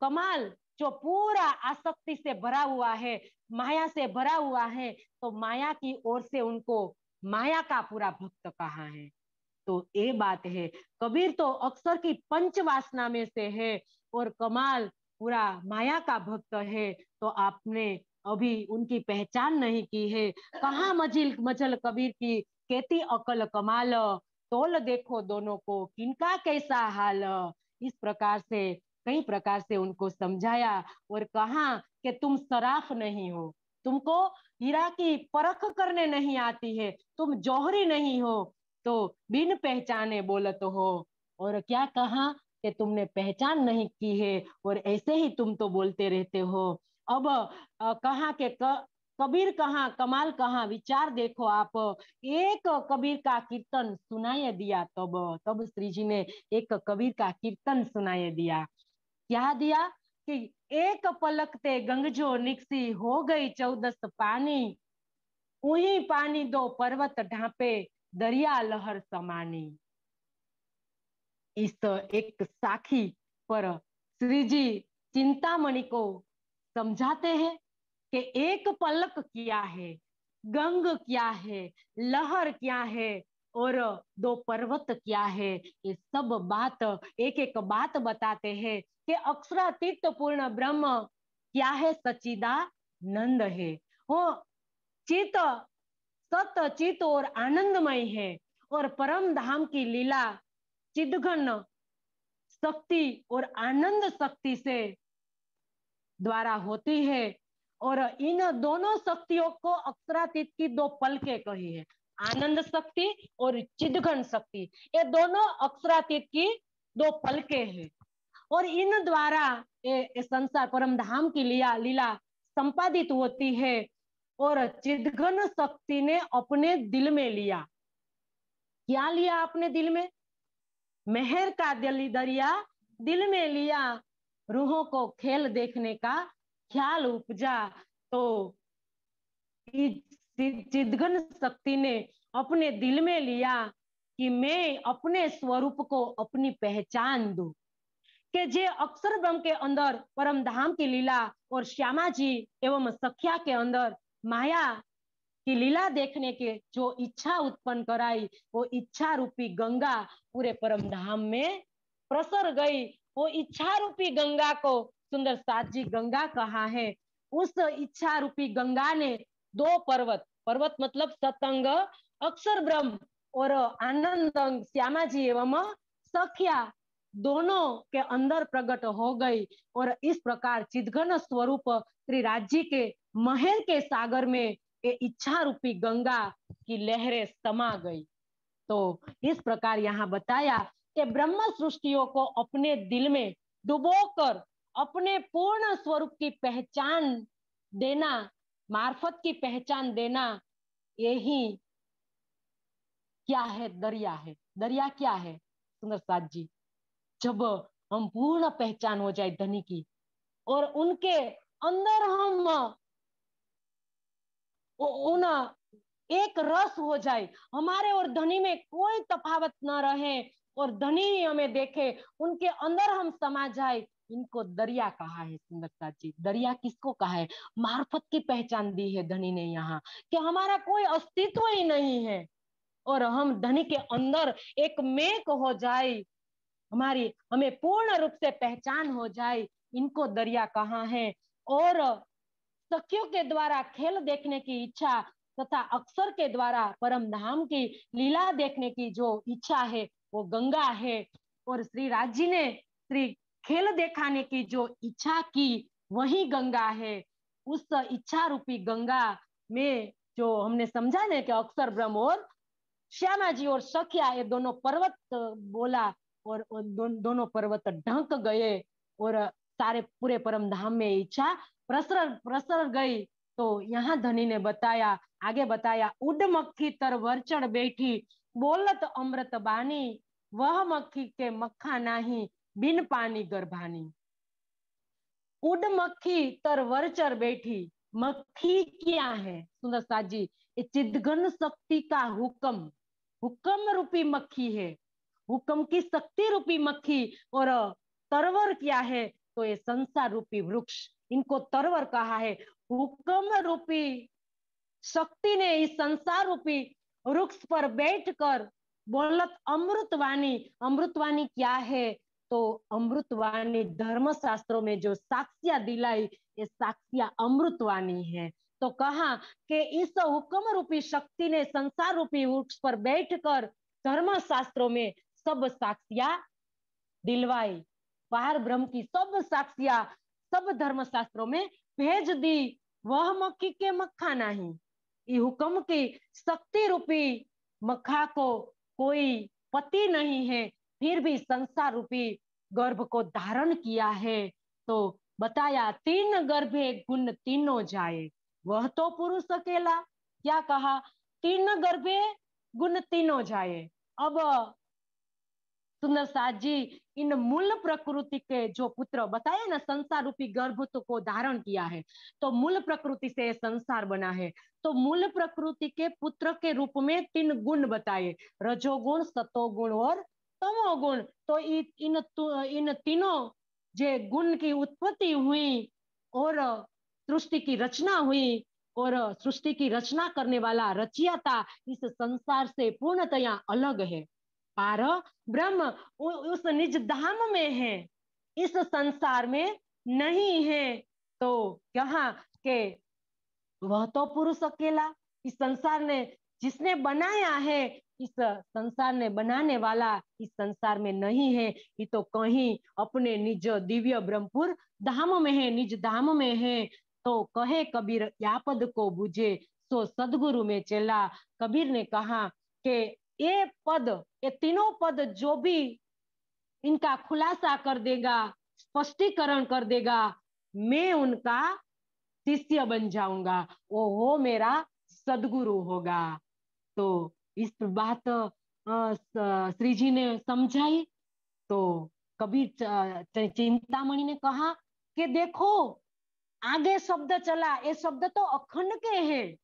[SPEAKER 1] कमाल जो पूरा आसक्ति से भरा हुआ है, माया से भरा हुआ है, तो माया की ओर से उनको माया का पूरा भक्त कहा है। तो ये बात है। कबीर तो अक्सर की पंच वासना में से है, और कमाल पूरा माया का भक्त है। तो आपने अभी उनकी पहचान नहीं की है। कहाँ मजिल मजल कबीर की, कहती अकल कमाल, तोल देखो दोनों को किनका कैसा हाल। इस प्रकार से कई प्रकार से उनको समझाया, और कहा कि तुम सराफ नहीं हो, तुमको हीरा की परख करने नहीं आती है, तुम जौहरी नहीं हो, तो बिन पहचाने बोलत हो। और क्या कहा कि तुमने पहचान नहीं की है और ऐसे ही तुम तो बोलते रहते हो। अब कहा कि कबीर कहाँ, कमाल कहाँ, विचार देखो आप। एक कबीर का कीर्तन सुनाई दिया। तब तब श्री जी ने एक कबीर का कीर्तन सुनाई दिया। क्या दिया कि एक पलक ते गंगजो निकसी, हो गई 14 पानी, ऊही पानी दो पर्वत ढांपे, दरिया लहर समानी। इस एक साखी पर श्री जी चिंतामणि को समझाते हैं कि एक पलक क्या है, गंग क्या है, लहर क्या है और दो पर्वत क्या है। ये सब बात एक एक बात बताते हैं कि अक्षरातीत पूर्ण ब्रह्म क्या है, सच्चिदानंद है। वो चित सत चित और आनंदमय है और परम धाम की लीला चिदघन शक्ति और आनंद शक्ति से द्वारा होती है। और इन दोनों शक्तियों को अक्षरातीत की दो पलकें कही है, आनंद शक्ति और चिदघन शक्ति। ये दोनों अक्षरातीत की दो पलकें हैं और इन द्वारा ये संसार परम धाम की लीला संपादित होती है। और चिदघन शक्ति ने अपने दिल में लिया, क्या लिया अपने दिल में? मेहर का दरिया दिल में लिया, रूहों को खेल देखने का ख्याल उपजा। तो चिदघन शक्ति ने अपने दिल में लिया कि मैं अपने स्वरूप को अपनी पहचान दूं, कि जे अक्षर ब्रह्म के अंदर परम धाम की लीला और श्यामा जी एवं सख्या के अंदर माया की लीला देखने के जो इच्छा उत्पन्न कराई, वो इच्छा रूपी गंगा पूरे परम धाम में प्रसर गई। वो इच्छा रूपी गंगा को सुंदर साथ जी गंगा कहा है। उस इच्छा रूपी गंगा ने दो पर्वत, पर्वत मतलब सतंग अक्षर ब्रह्म और आनंद अंग श्यामा जी एवं सखिया दोनों के अंदर प्रकट हो गई और इस प्रकार चिदघन स्वरूप श्री राज्य के महल के सागर में ये इच्छा रूपी गंगा की लहरें समा गई। तो इस प्रकार यहाँ बताया कि ब्रह्म सृष्टियों को अपने दिल में डुबोकर अपने पूर्ण स्वरूप की पहचान देना, मार्फत की पहचान देना, यही क्या है? दरिया है। दरिया क्या है सुंदर साथ जी? जब हम पूर्ण पहचान हो जाए धनी की और उनके अंदर हम उन एक रस हो जाए, हमारे और धनी में कोई तफावत न रहे और धनी हमें देखे, उनके अंदर हम समा जाए, इनको दरिया कहा है सुंदरता जी। दरिया किसको कहा है? मार्फत की पहचान दी है धनी ने यहाँ, कि हमारा कोई अस्तित्व ही नहीं है और हम धनी के अंदर एक मेक हो जाए, हमारी हमें पूर्ण रूप से पहचान हो जाए, इनको दरिया कहा है। और सखियों के द्वारा खेल देखने की इच्छा तथा अक्षर के द्वारा परम धाम की लीला देखने की जो इच्छा है वो गंगा है। और श्री राज्य ने श्री खेल दिखाने की जो इच्छा की वही गंगा है। उस इच्छा रूपी गंगा में जो हमने समझा ना कि अक्षर ब्रह्म और श्यामा जी और सखिया ये दोनों पर्वत बोला और दोनों पर्वत ढंक गए और सारे पूरे परम धाम में इच्छा प्रसर प्रसर गई। तो यहाँ धनी ने बताया, आगे बताया, उड मक्खी तर वरचड़ बैठी, बोलत अमृत बानी, वह मक्खी के मक्खा नाही, बिन पानी गर्भानी। उड मक्खी तर वरचर बैठी, मक्खी क्या है सुंदर साथ जी? ये चिदघन शक्ति का हुक्म, हुक्म रूपी मक्खी है, हुक्म की शक्ति रूपी मक्खी। और तरवर क्या है? तो ये संसार रूपी वृक्ष, इनको तरवर कहा है। हुक्म रूपी शक्ति ने इस संसार रूपी वृक्ष पर बैठकर बोलत अमृतवाणी, अमृतवाणी क्या है? तो अमृतवाणी धर्म शास्त्रों में जो साक्ष्या दिलाई, ये साक्ष्या अमृतवाणी है। तो कहा कि इस हुक्म रूपी शक्ति ने संसार रूपी वृक्ष पर बैठकर धर्म शास्त्रों में सब साक्ष्या दिलवाई, बाहर ब्रह्म की सब साक्ष्या सब धर्म शास्त्रों में भेज दी। वह मक्खी के मक्खा नहीं, ये हुक्म की शक्ति रूपी मक्खा को कोई पति नहीं है, फिर भी संसार रूपी गर्भ को धारण किया है। तो बताया तीन गर्भे गुण तीनों जाए, वह तो पुरुष अकेला। क्या कहा? तीन गर्भे गुण तीनों जाए। अब सुंदर साथ जी, इन मूल प्रकृति के जो पुत्र बताए ना, संसार रूपी गर्भ को धारण किया है, तो मूल प्रकृति से संसार बना है। तो मूल प्रकृति के पुत्र के रूप में 3 गुण बताए, रजोगुण, सतोगुण और तमोगुण। तो इन तीनों जे गुण की उत्पत्ति हुई और सृष्टि की रचना हुई, और सृष्टि की रचना करने वाला रचियाता इस संसार से पूर्णतया अलग है। पार ब्रह्म उस निज धाम में है, इस संसार में नहीं है। तो कहा कि वह तो पुरुष अकेला, इस संसार ने जिसने बनाया है, इस संसार ने बनाने वाला इस संसार में नहीं है। ये तो कहीं अपने निज दिव्य ब्रह्मपुर धाम में है, निज धाम में है। तो कहे कबीर या पद को बुझे सो सदगुरु में चला। कबीर ने कहा कि ये पद, ये तीनों पद जो भी इनका खुलासा कर देगा, स्पष्टीकरण कर देगा, मैं उनका शिष्य बन जाऊंगा, वो मेरा सदगुरु होगा। तो इस बात श्री जी ने समझाई। तो कबीर चिंतामणि ने कहा कि देखो आगे शब्द चला, ये शब्द तो अखंड के हैं।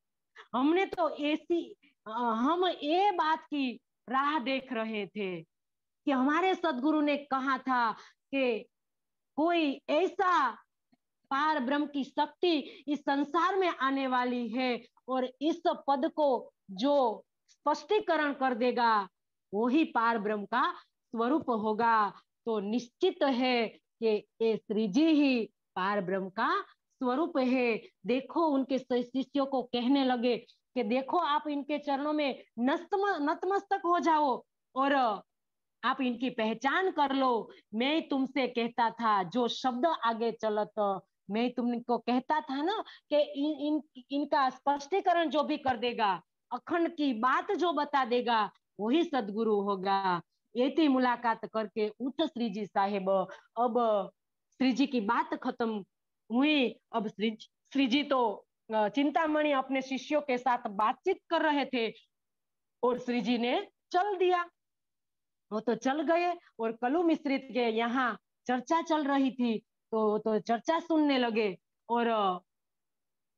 [SPEAKER 1] हमने तो ऐसी हम ये बात की राह देख रहे थे कि हमारे सदगुरु ने कहा था कि कोई ऐसा पार ब्रह्म की शक्ति इस संसार में आने वाली है, और इस पद को जो स्पष्टीकरण कर देगा वही पार ब्रह्म का स्वरूप होगा। तो निश्चित है कि ये श्री जी ही पार ब्रह्म का स्वरूप है। देखो उनके शिष्यों को कहने लगे कि देखो आप इनके चरणों में नतमस्तक हो जाओ और आप इनकी पहचान कर लो। मैं तुमसे कहता था जो शब्द आगे चलत, मैं तुमको कहता था ना कि इनका स्पष्टीकरण जो भी कर देगा, अखंड की बात जो बता देगा वही सदगुरु होगा। ये थी मुलाकात करके उठ श्री जी साहेब। अब श्री जी की बात खत्म हुई। अब श्री जी तो चिंतामणि अपने शिष्यों के साथ बातचीत कर रहे थे और श्री जी ने चल दिया। वो तो चल गए और कलु मिश्रित के यहाँ चर्चा चल रही थी। तो चर्चा सुनने लगे और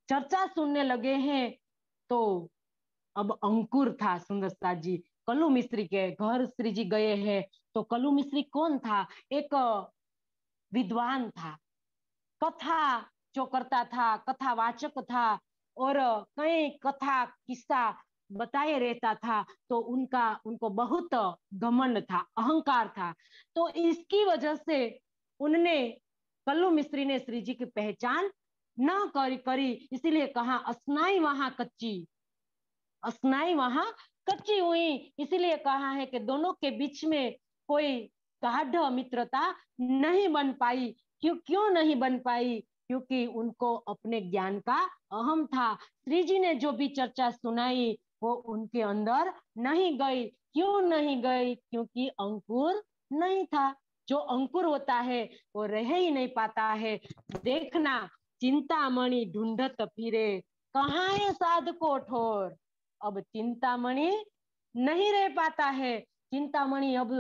[SPEAKER 1] चर्चा सुनने लगे हैं। तो अब अंकुर था सुंदर साथ जी, कलु मिस्त्री के घर श्री जी गए हैं। तो कलु मिस्त्री कौन था? एक विद्वान था, कथा जो करता था, कथावाचक था और कई कथा किस्सा बताए रहता था। तो उनको बहुत घमंड था, अहंकार था। तो इसकी वजह से उनने कल्लू मिस्त्री ने श्री जी की पहचान न करी, इसीलिए कहा अस्नाई वहां कच्ची, अस्नाई वहां कच्ची हुई। इसीलिए कहा है कि दोनों के बीच में कोई गाढ़ मित्रता नहीं बन पाई। क्यों नहीं बन पाई? क्योंकि उनको अपने ज्ञान का अहम था। श्री जी ने जो भी चर्चा सुनाई वो उनके अंदर नहीं गई। क्यों नहीं गई? क्योंकि अंकुर नहीं था। जो अंकुर होता है वो रह ही नहीं पाता है। देखना, चिंतामणि ढूंढत फिरे, कहाँ है साध को ठोर। अब चिंतामणि नहीं रह पाता है। चिंतामणि अब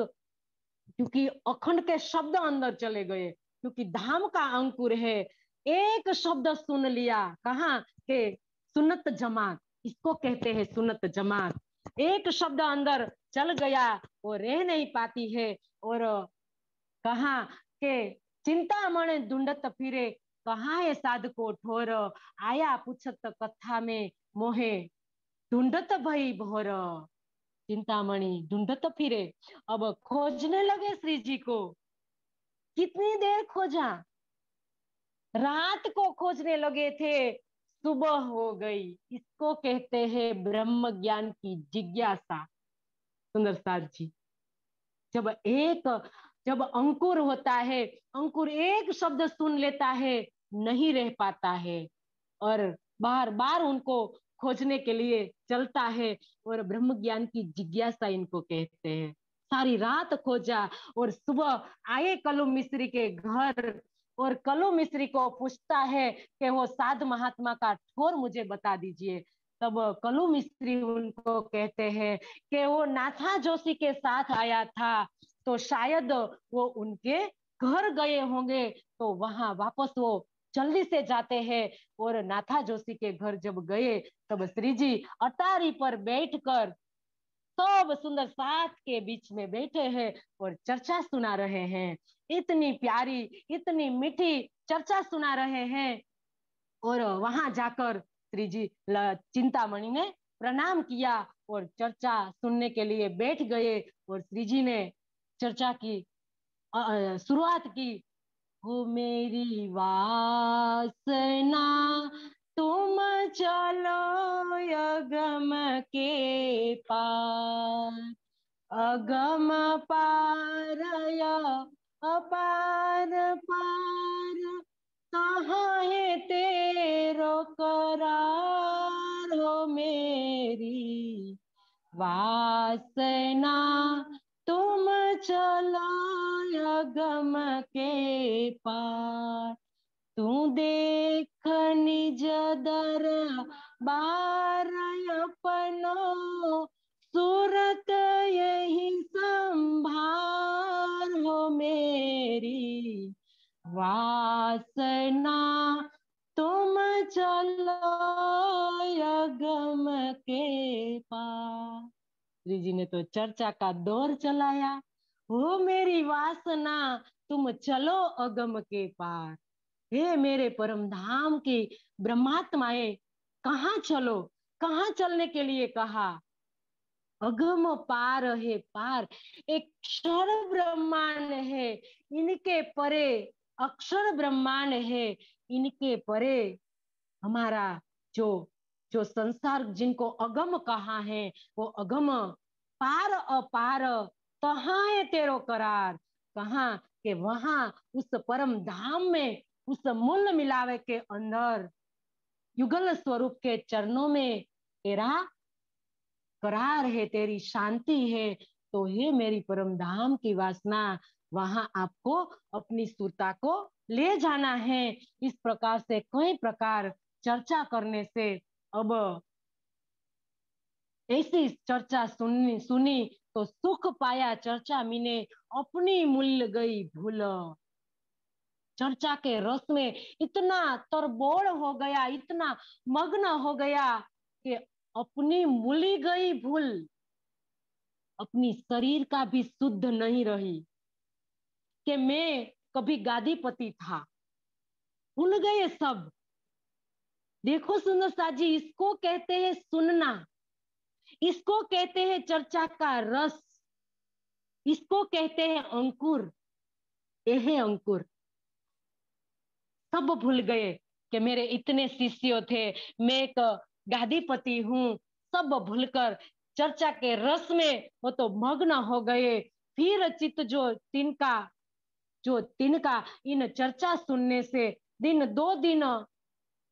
[SPEAKER 1] क्योंकि अखंड के शब्द अंदर चले गए, क्योंकि धाम का अंकुर है। एक शब्द सुन लिया, कहा के सुन्नत जमात, इसको कहते हैं सुन्नत जमात। एक शब्द अंदर चल गया वो रह नहीं पाती है। और कहा के चिंतामणि ढूंढत फिरे, कहाँ है साध को ठोर। आया पूछत कथा में मोहे, ढूंढत भई भोर। चिंतामणि ढूंढत फिरे, अब खोजने लगे श्री जी को। कितनी देर खोजा? रात को खोजने लगे थे, सुबह हो गई। इसको कहते हैं ब्रह्म ज्ञान की जिज्ञासा। सुंदर साथ जी, जब एक जब अंकुर होता है, अंकुर एक शब्द सुन लेता है, नहीं रह पाता है और बार बार उनको खोजने के लिए चलता है। और ब्रह्म ज्ञान की जिज्ञासा इनको कहते हैं। सारी रात खोजा और सुबह आए कलु मिस्त्री के घर, और कलु मिस्त्री को पूछता है कि वो साध महात्मा का ठोर मुझे बता दीजिए। तब कलु मिस्त्री उनको कहते हैं कि वो नाथा जोशी के साथ आया था, तो शायद वो उनके घर गए होंगे। तो वहां वापस वो जल्दी से जाते हैं और नाथा जोशी के घर जब गए तब श्री जी अटारी पर बैठकर सब सुंदर साथ के बीच में बैठे हैं और चर्चा सुना रहे हैं। इतनी प्यारी, इतनी मीठी चर्चा सुना रहे हैं। और वहां जाकर श्री जी चिंतामणि ने प्रणाम किया और चर्चा सुनने के लिए बैठ गए। और श्री जी ने चर्चा की शुरुआत की। हो मेरी वासना तुम चलो अगम के पार, अगम पार अपार पार, कहाँ है तेरो करार। हो मेरी वासना तुम चलो अगम के पार, तू देख निज दर बार अपनो, सूरत यही संभार। हो मेरी वासना तुम चलो अगम के पार। श्री जी ने तो चर्चा का दौर चलाया। हो मेरी वासना तुम चलो अगम के पार, हे मेरे परम धाम की ब्रह्मात्माए, कहाँ चलो, कहाँ चलने के लिए कहा। अगम पार है पार, एक क्षर ब्रह्मांड है, इनके परे अक्षर ब्रह्मांड है, इनके परे हमारा जो जो संसार जिनको अगम कहा है वो अगम, पार अपार, कहाँ है तेरो करार। कहाँ के वहां उस परम धाम में, उस मूल मिलावे के अंदर युगल स्वरूप के चरणों में तेरा करार है, तेरी शांति है। तो हे मेरी परम धाम की वासना, वहां आपको अपनी सुरता को ले जाना है। इस प्रकार से कई प्रकार चर्चा करने से अब ऐसी चर्चा सुनी सुनी तो सुख पाया चर्चा मीने, अपनी मूल्य गई भूल। चर्चा के रस में इतना तरबोड़ हो गया, इतना मग्न हो गया कि अपनी मूली गई भूल, अपनी शरीर का भी शुद्ध नहीं रही कि मैं कभी गादीपति था, भूल गए सब। देखो सुंदर साजी, इसको कहते हैं सुनना, इसको कहते हैं चर्चा का रस, इसको कहते हैं अंकुर। यह अंकुर सब भूल गए कि मेरे इतने शिष्य थे, मैं एक गादीपति हूँ। सब भूलकर चर्चा के रस में वो तो मग्न हो गए। फिर चित्त जो तिनका इन चर्चा सुनने से दिन दो दिन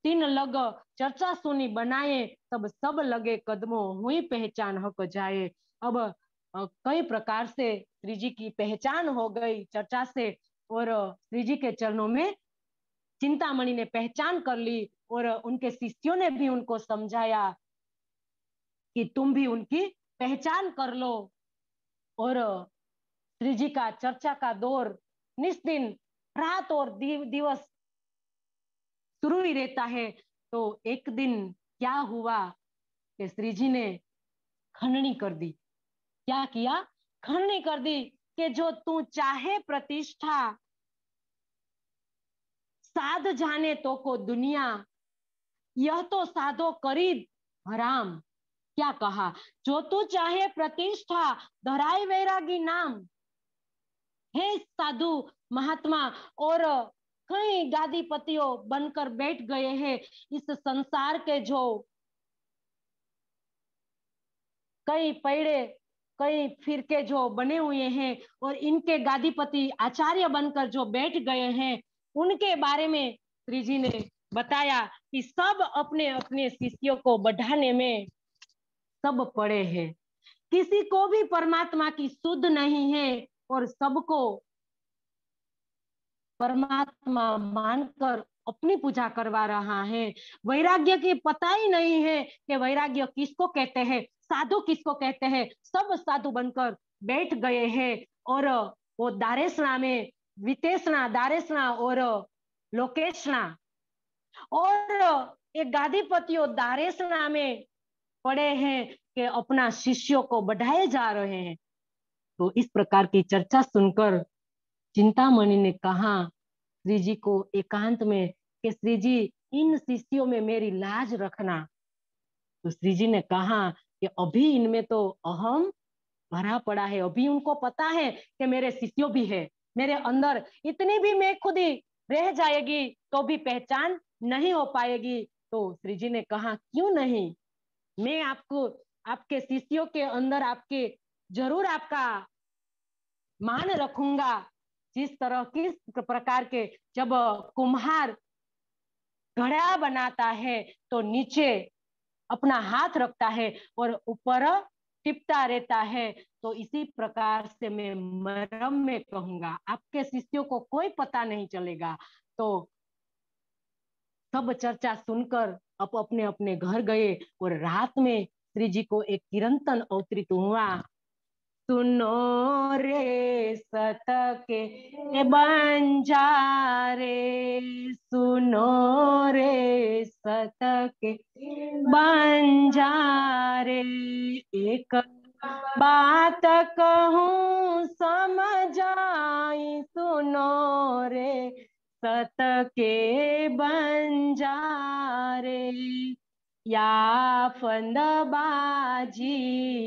[SPEAKER 1] तीन लग चर्चा सुनी बनाए, तब सब लगे कदमों हुई पहचान हक जाए। अब कई प्रकार से श्री जी की पहचान हो गई चर्चा से, और श्री जी के चरणों में चिंतामणि ने पहचान कर ली और उनके शिष्यों ने भी उनको समझाया कि तुम भी उनकी पहचान कर लो। और श्री जी का चर्चा का दौर निस्दिन रात और दिवस शुरू ही रहता है। तो एक दिन क्या हुआ कि श्री जी ने खंडनी कर दी। क्या किया? खंडनी कर दी कि जो तू चाहे प्रतिष्ठा, साध जाने तो को दुनिया, यह तो साधो करी हराम। क्या कहा? जो तू चाहे प्रतिष्ठा, धराई वैरागी नाम। हे साधु महात्मा और कई गादीपतियों बनकर बैठ गए हैं इस संसार के, जो कई पैड़े कई फिरके जो बने हुए हैं और इनके गादीपति आचार्य बनकर जो बैठ गए हैं, उनके बारे में श्री जी ने बताया कि सब अपने अपने शिष्यों को बढ़ाने में सब पड़े हैं। किसी को भी परमात्मा की सुध नहीं है और सबको परमात्मा मानकर अपनी पूजा करवा रहा है। वैराग्य की पता ही नहीं है कि वैराग्य किसको कहते हैं, साधु किसको कहते हैं। सब साधु बनकर बैठ गए हैं और वो दारेशना में वितेशना, दारेशना और लोकेशना, और एक गादीपतियों दारेशना में पड़े हैं कि अपना शिष्यों को बढ़ाए जा रहे हैं। तो इस प्रकार की चर्चा सुनकर चिंतामणि ने कहा श्री जी को एकांत में कि श्री जी इन शिष्यों में मेरी लाज रखना। तो श्री जी ने कहा कि अभी इनमें तो अहम भरा पड़ा है, अभी उनको पता है कि मेरे शिष्यों भी है, मेरे अंदर इतनी भी मैं खुद ही रह जाएगी तो भी पहचान नहीं हो पाएगी। तो श्री जी ने कहा क्यों नहीं, मैं आपको आपके शिष्यों के अंदर आपके जरूर आपका मान रखूंगा। जिस तरह किस प्रकार के जब कुम्हार घड़ा बनाता है तो नीचे अपना हाथ रखता है और ऊपर टिपता रहता है, तो इसी प्रकार से मैं मरम में कहूंगा आपके शिष्यों को कोई पता नहीं चलेगा। तो सब चर्चा सुनकर अब अपने अपने घर गए और रात में श्री जी को एक कीर्तन अवतरित हुआ। सुनो रे सत के बंजारे, सुनो रे सत के बंजारे, एक बात कहूँ समझाई, सुनो रे सत के बंजारे, या फंदबाजी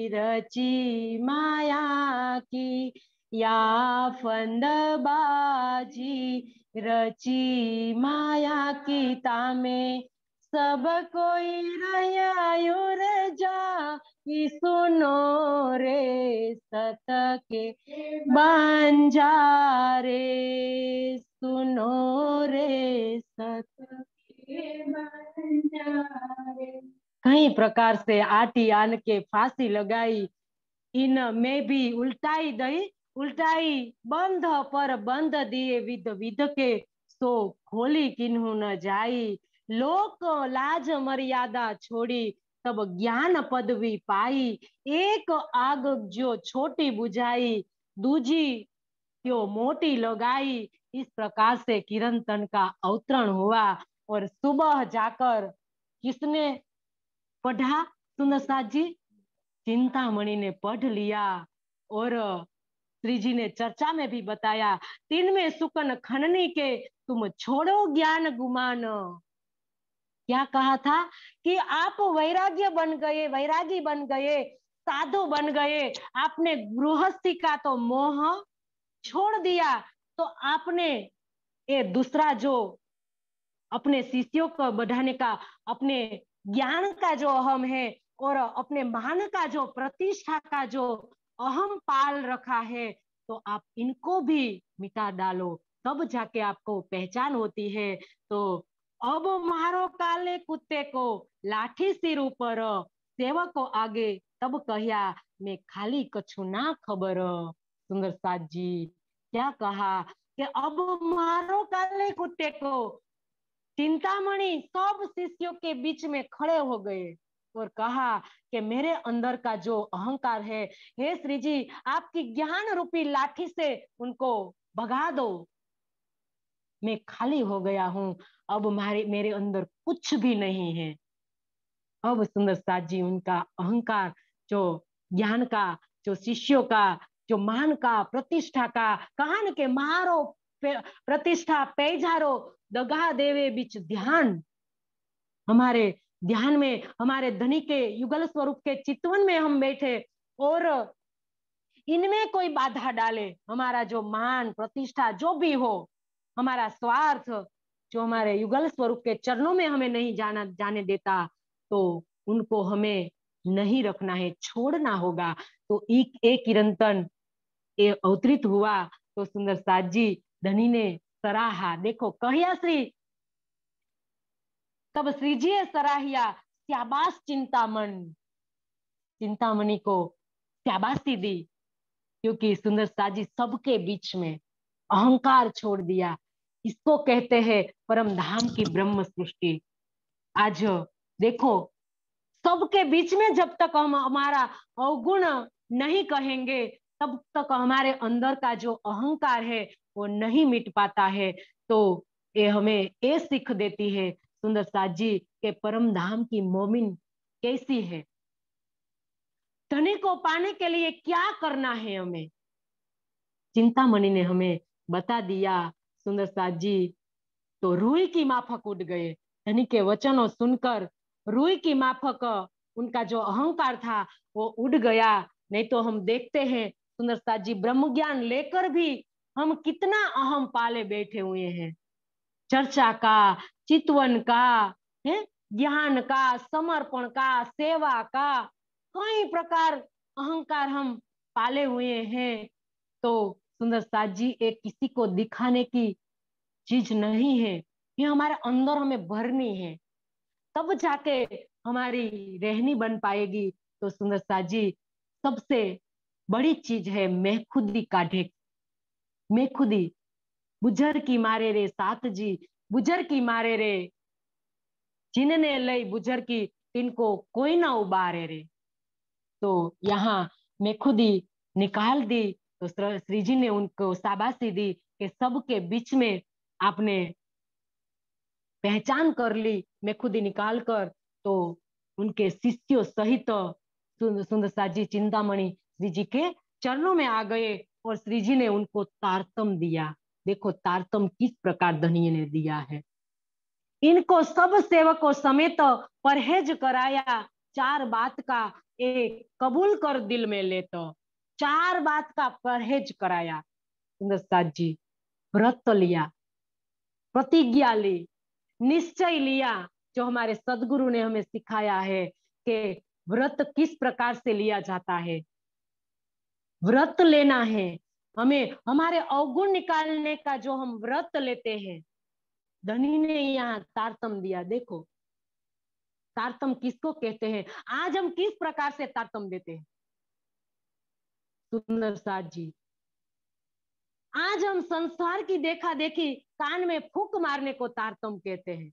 [SPEAKER 1] रची माया की, या फंदबाजी रची माया की, तामे सब कोई रयायुर जा, सुनो रे सत के बंजारे, सुनो रे सत के बंजारे। कई प्रकार से आटी आन के फांसी लगाई, इन में भी उल्टाई दई, उल्टाई बंध पर बंध दिए विध विध के, सो खोली किन्हू न जाई, लोक लाज मर्यादा छोड़ी तब ज्ञान पदवी पाई, एक आग जो छोटी बुझाई दूजी क्यों मोटी लगाई। इस प्रकार से कीर्तन का अवतरण हुआ और सुबह जाकर किसने पढ़ा सुंदर साथ जी, चिंतामणि ने पढ़ लिया। और श्री जी ने चर्चा में भी बताया, तीन में सुकन खननी के तुम छोड़ो ज्ञान गुमान। क्या कहा था कि आप वैराग्य बन गए, वैरागी बन गए, साधु बन गए, आपने गृहस्थी का तो मोह छोड़ दिया, तो आपने ये दूसरा जो अपने शिष्यों को बढ़ाने का, अपने ज्ञान का जो अहम है और अपने मान का जो प्रतिष्ठा का जो अहम पाल रखा है, तो आप इनको भी मिटा डालो, तब जाके आपको पहचान होती है। तो अब मारो काले कुत्ते को लाठी सिर ऊपर, सेवको आगे तब कहिया मैं खाली कछु ना खबर। सुंदर साथ जी क्या कहा कि अब मारो काले कुत्ते को। चिंतामणि सब शिष्यों के बीच में खड़े हो गए और कहा कि मेरे अंदर का जो अहंकार है, हे श्री जी आपकी ज्ञान रूपी लाठी से उनको भगा दो, मैं खाली हो गया हूं, अब मेरे अंदर कुछ भी नहीं है। अब सुंदर साथ जी उनका अहंकार, जो ज्ञान का, जो शिष्यों का, जो मान का, प्रतिष्ठा का, कहा न के मारो प्रतिष्ठा पैजारो दगा देवे बीच ध्यान, हमारे ध्यान में हमारे धनी के युगल स्वरूप के चितवन में हम बैठे और इनमें कोई बाधा डाले, हमारा जो मान प्रतिष्ठा जो भी हो, हमारा स्वार्थ जो हमारे युगल स्वरूप के चरणों में हमें नहीं जाने देता, तो उनको हमें नहीं रखना है, छोड़ना होगा। तो एक कीर्तन अवतरित हुआ तो सुंदर साथ जी धनी ने सराहा, देखो कहिया श्री, तब श्री जी सराहिया, शाबाश चिंतामणि, चिंतामणि को शाबाशी दी, क्योंकि सुंदर साथ जी सबके बीच में अहंकार छोड़ दिया। इसको कहते हैं परम धाम की ब्रह्म सृष्टि। आज देखो सबके बीच में जब तक हम हमारा अवगुण नहीं कहेंगे, तब तक हमारे अंदर का जो अहंकार है वो नहीं मिट पाता है। तो ये हमें ये सीख देती है सुंदर साथ जी के परम धाम की मोमिन कैसी है, धनी को पाने के लिए क्या करना है हमें। चिंतामणि ने हमें बता दिया सुंदर साथ जी। तो रूई की माफक उड़ गए। धनी के वचनों सुनकर रूई की माफक उनका जो अहंकार था वो उड़ गया। नहीं तो हम देखते हैं सुंदर साथ जी, ब्रह्म ज्ञान लेकर भी हम कितना अहम पाले बैठे हुए हैं। चर्चा का, चितवन का, है ज्ञान का, समर्पण का, सेवा का, कई प्रकार अहंकार हम पाले हुए हैं। तो सुंदर साथ जी एक किसी को दिखाने की चीज नहीं है, ये हमारे अंदर हमें भरनी है, तब जाके हमारी रहनी बन पाएगी। तो सुंदर साथ जी सबसे बड़ी चीज है मैं खुदी काढ़े, मैं खुदी बुझर की मारे रे साथ जी, बुझर की मारे रे, जिनने लई बुझर की तिनको कोई ना उबारे रे। तो यहाँ मैं खुदी निकाल दी। तो श्री जी ने उनको शाबाशी दी कि सबके बीच में आपने पहचान कर ली मैं खुद ही निकाल कर। तो उनके शिष्यों सहित सुंदर साथ जी चिंतामणि श्री जी के चरणों में आ गए और श्री जी ने उनको तारतम दिया। देखो तारतम किस प्रकार धनी ने दिया है। इनको सब सेवकों समेत परहेज कराया, चार बात का एक कबूल कर दिल में ले। तो चार बात का परहेज कराया सुंदर साथ जी, व्रत लिया, प्रतिज्ञा ली, निश्चय लिया। जो हमारे सदगुरु ने हमें सिखाया है कि व्रत किस प्रकार से लिया जाता है। व्रत लेना है हमें, हमारे अवगुण निकालने का जो हम व्रत लेते हैं। धनी ने यहाँ तारतम दिया। देखो तारतम किसको कहते हैं, आज हम किस प्रकार से तारतम देते हैं सुंदर साथ जी। आज हम संसार की देखा देखी कान में फूक मारने को तारतम कहते हैं।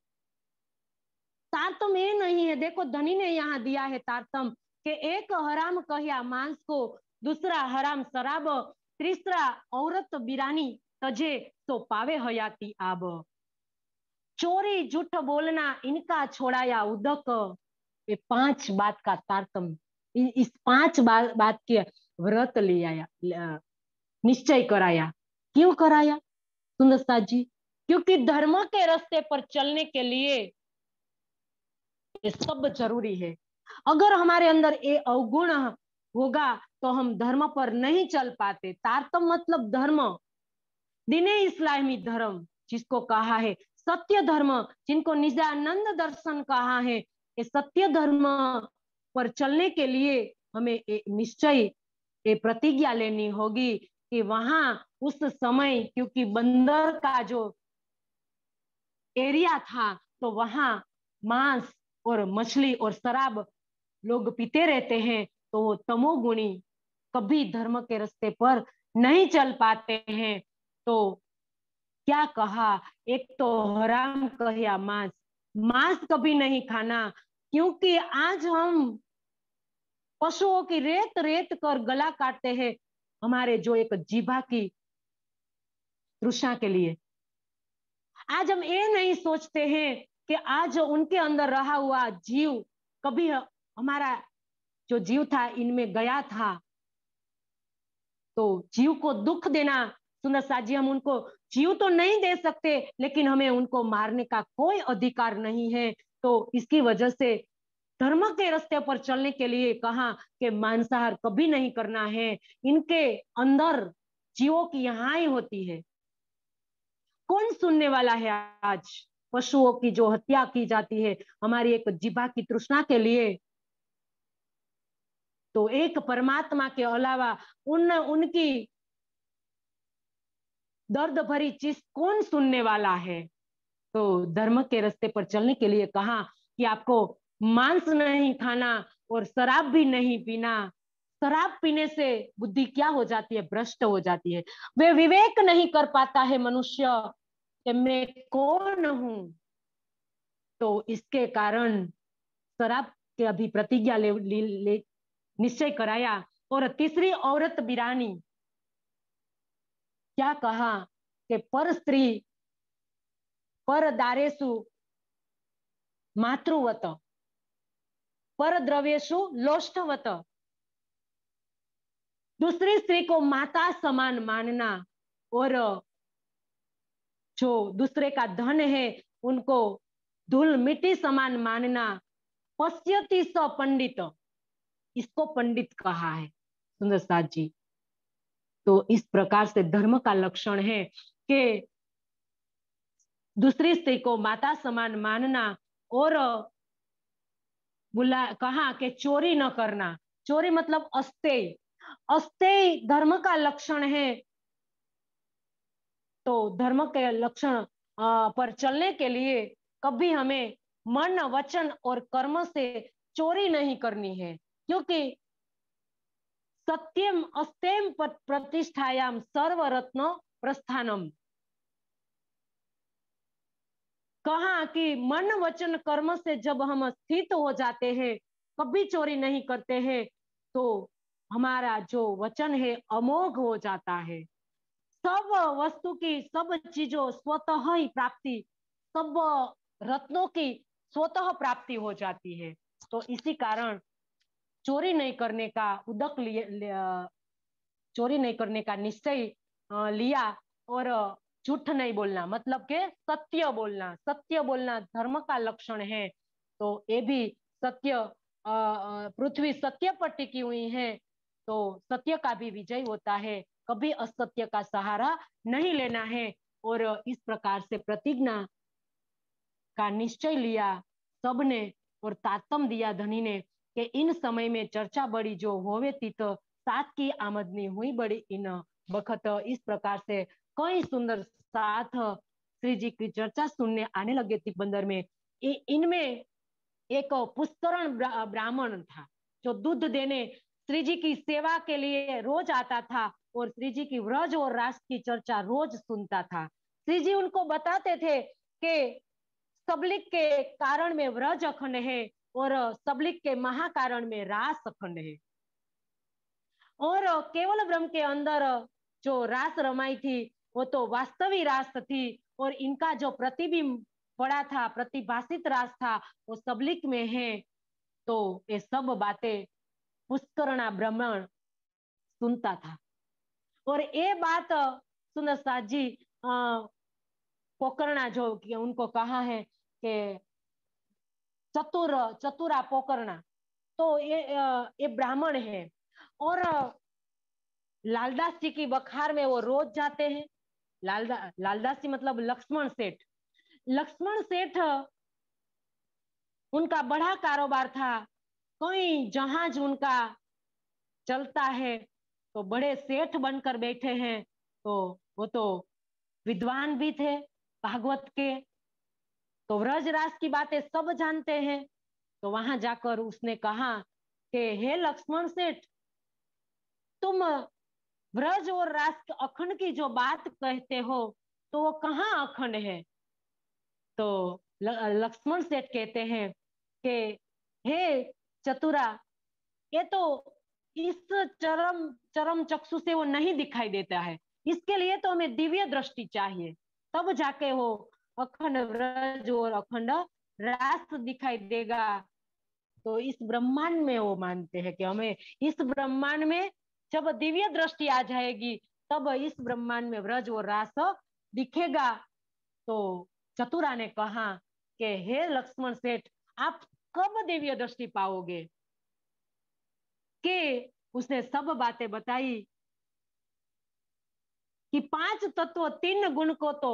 [SPEAKER 1] तारतम ये नहीं है। देखो धनी ने यहाँ दिया है तारतम कि एक हराम कहिया मांस को, दूसरा हराम शराब, तीसरा औरत बिरानी तजे तो पावे हयाती आब, चोरी झूठ बोलना इनका छोड़ाया उदक। ये पांच बात का तारतम, इस पांच बात के व्रत ले आया, निश्चय कराया। क्यों कराया सुंदर साथ जी? क्योंकि धर्म के रास्ते पर चलने के लिए ये सब जरूरी है। अगर हमारे अंदर ये अवगुण होगा तो हम धर्म पर नहीं चल पाते। तारतम मतलब धर्म, दीने इस्लामी धर्म जिसको कहा है, सत्य धर्म जिनको निजानंद दर्शन कहा है। ये सत्य धर्म पर चलने के लिए हमें निश्चय ये प्रतिज्ञा लेनी होगी कि वहां उस समय, क्योंकि बंदर का जो एरिया था तो वहां मांस और मछली और शराब लोग पीते रहते हैं। तो वो तमोगुणी कभी धर्म के रास्ते पर नहीं चल पाते हैं। तो क्या कहा, एक तो हराम कहिया मांस, मांस कभी नहीं खाना। क्योंकि आज हम पशुओं की रेत रेत कर गला काटते हैं हमारे जो एक जीभा की तृष्णा के लिए। आज हम ये नहीं सोचते हैं कि आज उनके अंदर रहा हुआ जीव कभी हमारा जो जीव था इनमें गया था। तो जीव को दुख देना सुंदर साथ जी, हम उनको जीव तो नहीं दे सकते लेकिन हमें उनको मारने का कोई अधिकार नहीं है। तो इसकी वजह से धर्म के रास्ते पर चलने के लिए कहा कि मांसाहार कभी नहीं करना है। इनके अंदर जीवों की यहाँ ही होती है। कौन सुनने वाला है आज? पशुओं की जो हत्या की जाती है हमारी एक जीवा की तृष्णा के लिए, तो एक परमात्मा के अलावा उनकी दर्द भरी चीज कौन सुनने वाला है? तो धर्म के रास्ते पर चलने के लिए कहा कि आपको मांस नहीं खाना और शराब भी नहीं पीना। शराब पीने से बुद्धि क्या हो जाती है? भ्रष्ट हो जाती है। वे विवेक नहीं कर पाता है मनुष्य कि मैं कौन हूं। तो इसके कारण शराब के अभी प्रतिज्ञा ले निश्चय कराया और तीसरी औरत बिरानी, क्या कहा कि पर स्त्री पर दारेशु मातृवत पर द्रव्येशु लोष्टवत, दूसरी स्त्री को माता समान मानना और जो दूसरे का धन है उनको धूल मिट्टी समान मानना। पश्यति स पंडित, इसको पंडित कहा है सुंदर साथ जी। तो इस प्रकार से धर्म का लक्षण है कि दूसरी स्त्री को माता समान मानना और बोला कहा कि चोरी न करना। चोरी मतलब अस्तेय, अस्तेय धर्म का लक्षण है। तो धर्म के लक्षण पर चलने के लिए कभी हमें मन वचन और कर्म से चोरी नहीं करनी है, क्योंकि सत्यम अस्तेम प्रतिष्ठायाम सर्वरत्न प्रस्थानम, कहा कि मन वचन कर्म से जब हम स्थित हो जाते हैं, कभी चोरी नहीं करते हैं, तो हमारा जो वचन है अमोघ हो जाता है। सब वस्तु की, सब चीजों स्वतः ही प्राप्ति, सब रत्नों की स्वतः प्राप्ति हो जाती है। तो इसी कारण चोरी नहीं करने का उदक चोरी नहीं करने का निश्चय लिया और झूठ नहीं बोलना, मतलब के सत्य बोलना। सत्य बोलना धर्म का लक्षण है। तो ये भी सत्य, पृथ्वी सत्य पर टिकी हुई है, तो सत्य का भी विजय होता है, कभी असत्य का सहारा नहीं लेना है। और इस प्रकार से प्रतिज्ञा का निश्चय लिया सबने और तातम दिया धनी ने कि इन समय में चर्चा बड़ी जो होवे थी, तो साथ की आमदनी हुई बड़ी इन बखत। इस प्रकार से कई सुंदर साथ श्री जी की चर्चा सुनने आने लगे थी बंदर में। इनमें एक पुष्करण ब्राह्मण था जो दूध देने श्री जी की सेवा के लिए रोज आता था और श्री जी की व्रज और रास की चर्चा रोज सुनता था। श्री जी उनको बताते थे कि सबलिक के कारण में व्रज अखंड है और सबलिक के महाकारण में रास अखंड है। और केवल ब्रह्म के अंदर जो रास रमाई थी वो तो वास्तविक रास थी, और इनका जो प्रतिबिंब पड़ा था, प्रतिभाषित रास था, वो सबलिक में है। तो ये सब बातें पुष्करणा ब्राह्मण सुनता था। और ये बात सुंदर साथ जी पोकरना जो उनको कहा है कि चतुरा पोकरना, तो ये ब्राह्मण है। और लालदास जी की बखार में वो रोज जाते हैं। लालदास जी मतलब लक्ष्मण सेठ। लक्ष्मण सेठ उनका बड़ा कारोबार था, कई जहाज उनका चलता है, तो बड़े सेठ बनकर बैठे हैं। तो वो तो विद्वान भी थे भागवत के, तो व्रजराज की बातें सब जानते हैं। तो वहां जाकर उसने कहा कि हे लक्ष्मण सेठ, तुम व्रज और रास अखंड की जो बात कहते हो, तो वो कहाँ अखंड है? तो लक्ष्मण सेठ कहते हैं कि हे चतुरा, ये तो इस चरम चरम चक्षु से वो नहीं दिखाई देता है, इसके लिए तो हमें दिव्य दृष्टि चाहिए, तब जाके वो अखंड व्रज और अखंड रास दिखाई देगा। तो इस ब्रह्मांड में वो मानते हैं कि हमें इस ब्रह्मांड में जब दिव्य दृष्टि आ जाएगी, तब इस ब्रह्मांड में व्रज और रास दिखेगा। तो चतुरा ने कहा कि हे लक्ष्मण सेठ, आप कब दिव्य दृष्टि पाओगे? कि उसने सब बातें बताई कि 5 तत्व 3 गुण को तो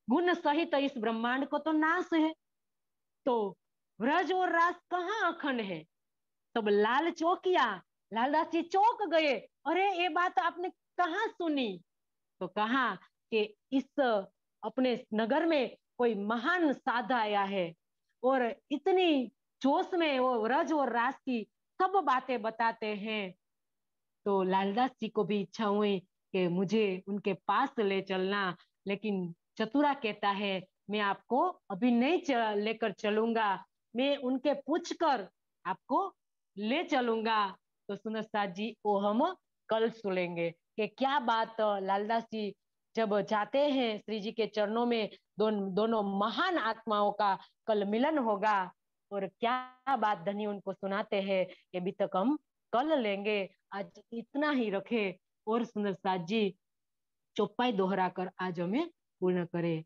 [SPEAKER 1] गुण सहित इस ब्रह्मांड को तो नाश है, तो व्रज और रास कहाँ अखंड है? तब लाल चौकिया, लालदास जी चौक गए, अरे ये बात आपने कहाँ सुनी? तो कहा कि इस अपने नगर में कोई महान साधा आया है और इतनी जोश में वो व्रज और रास की सब बातें बताते हैं। तो लालदास जी को भी इच्छा हुई कि मुझे उनके पास ले चलना, लेकिन चतुरा कहता है मैं आपको अभी नहीं लेकर चलूंगा, मैं उनके पूछ कर आपको ले चलूंगा। तो सुनो साथ जी, वो हम कल सुनेंगे कि क्या बात लालदास जी जब जाते हैं श्री जी के चरणों में, दोनों महान आत्माओं का कल मिलन होगा। और क्या बात धनी उनको सुनाते हैं, ये भी तक हम कल लेंगे। आज इतना ही रखे। और सुंदर साथ जी चौपाई दोहरा कर आज हमें पूर्ण करे।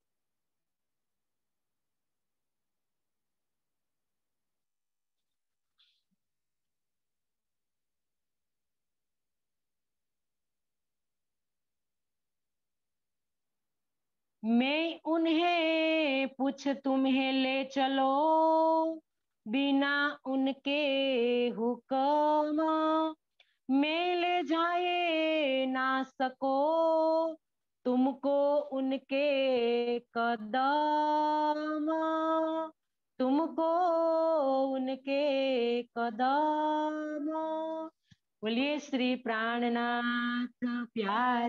[SPEAKER 1] मैं उन्हें पूछ तुम्हें ले चलो, बिना उनके हुक्म में ले जाए ना सको तुमको उनके कदम, तुमको उनके कदम। बोलिए श्री प्राणनाथ प्यार।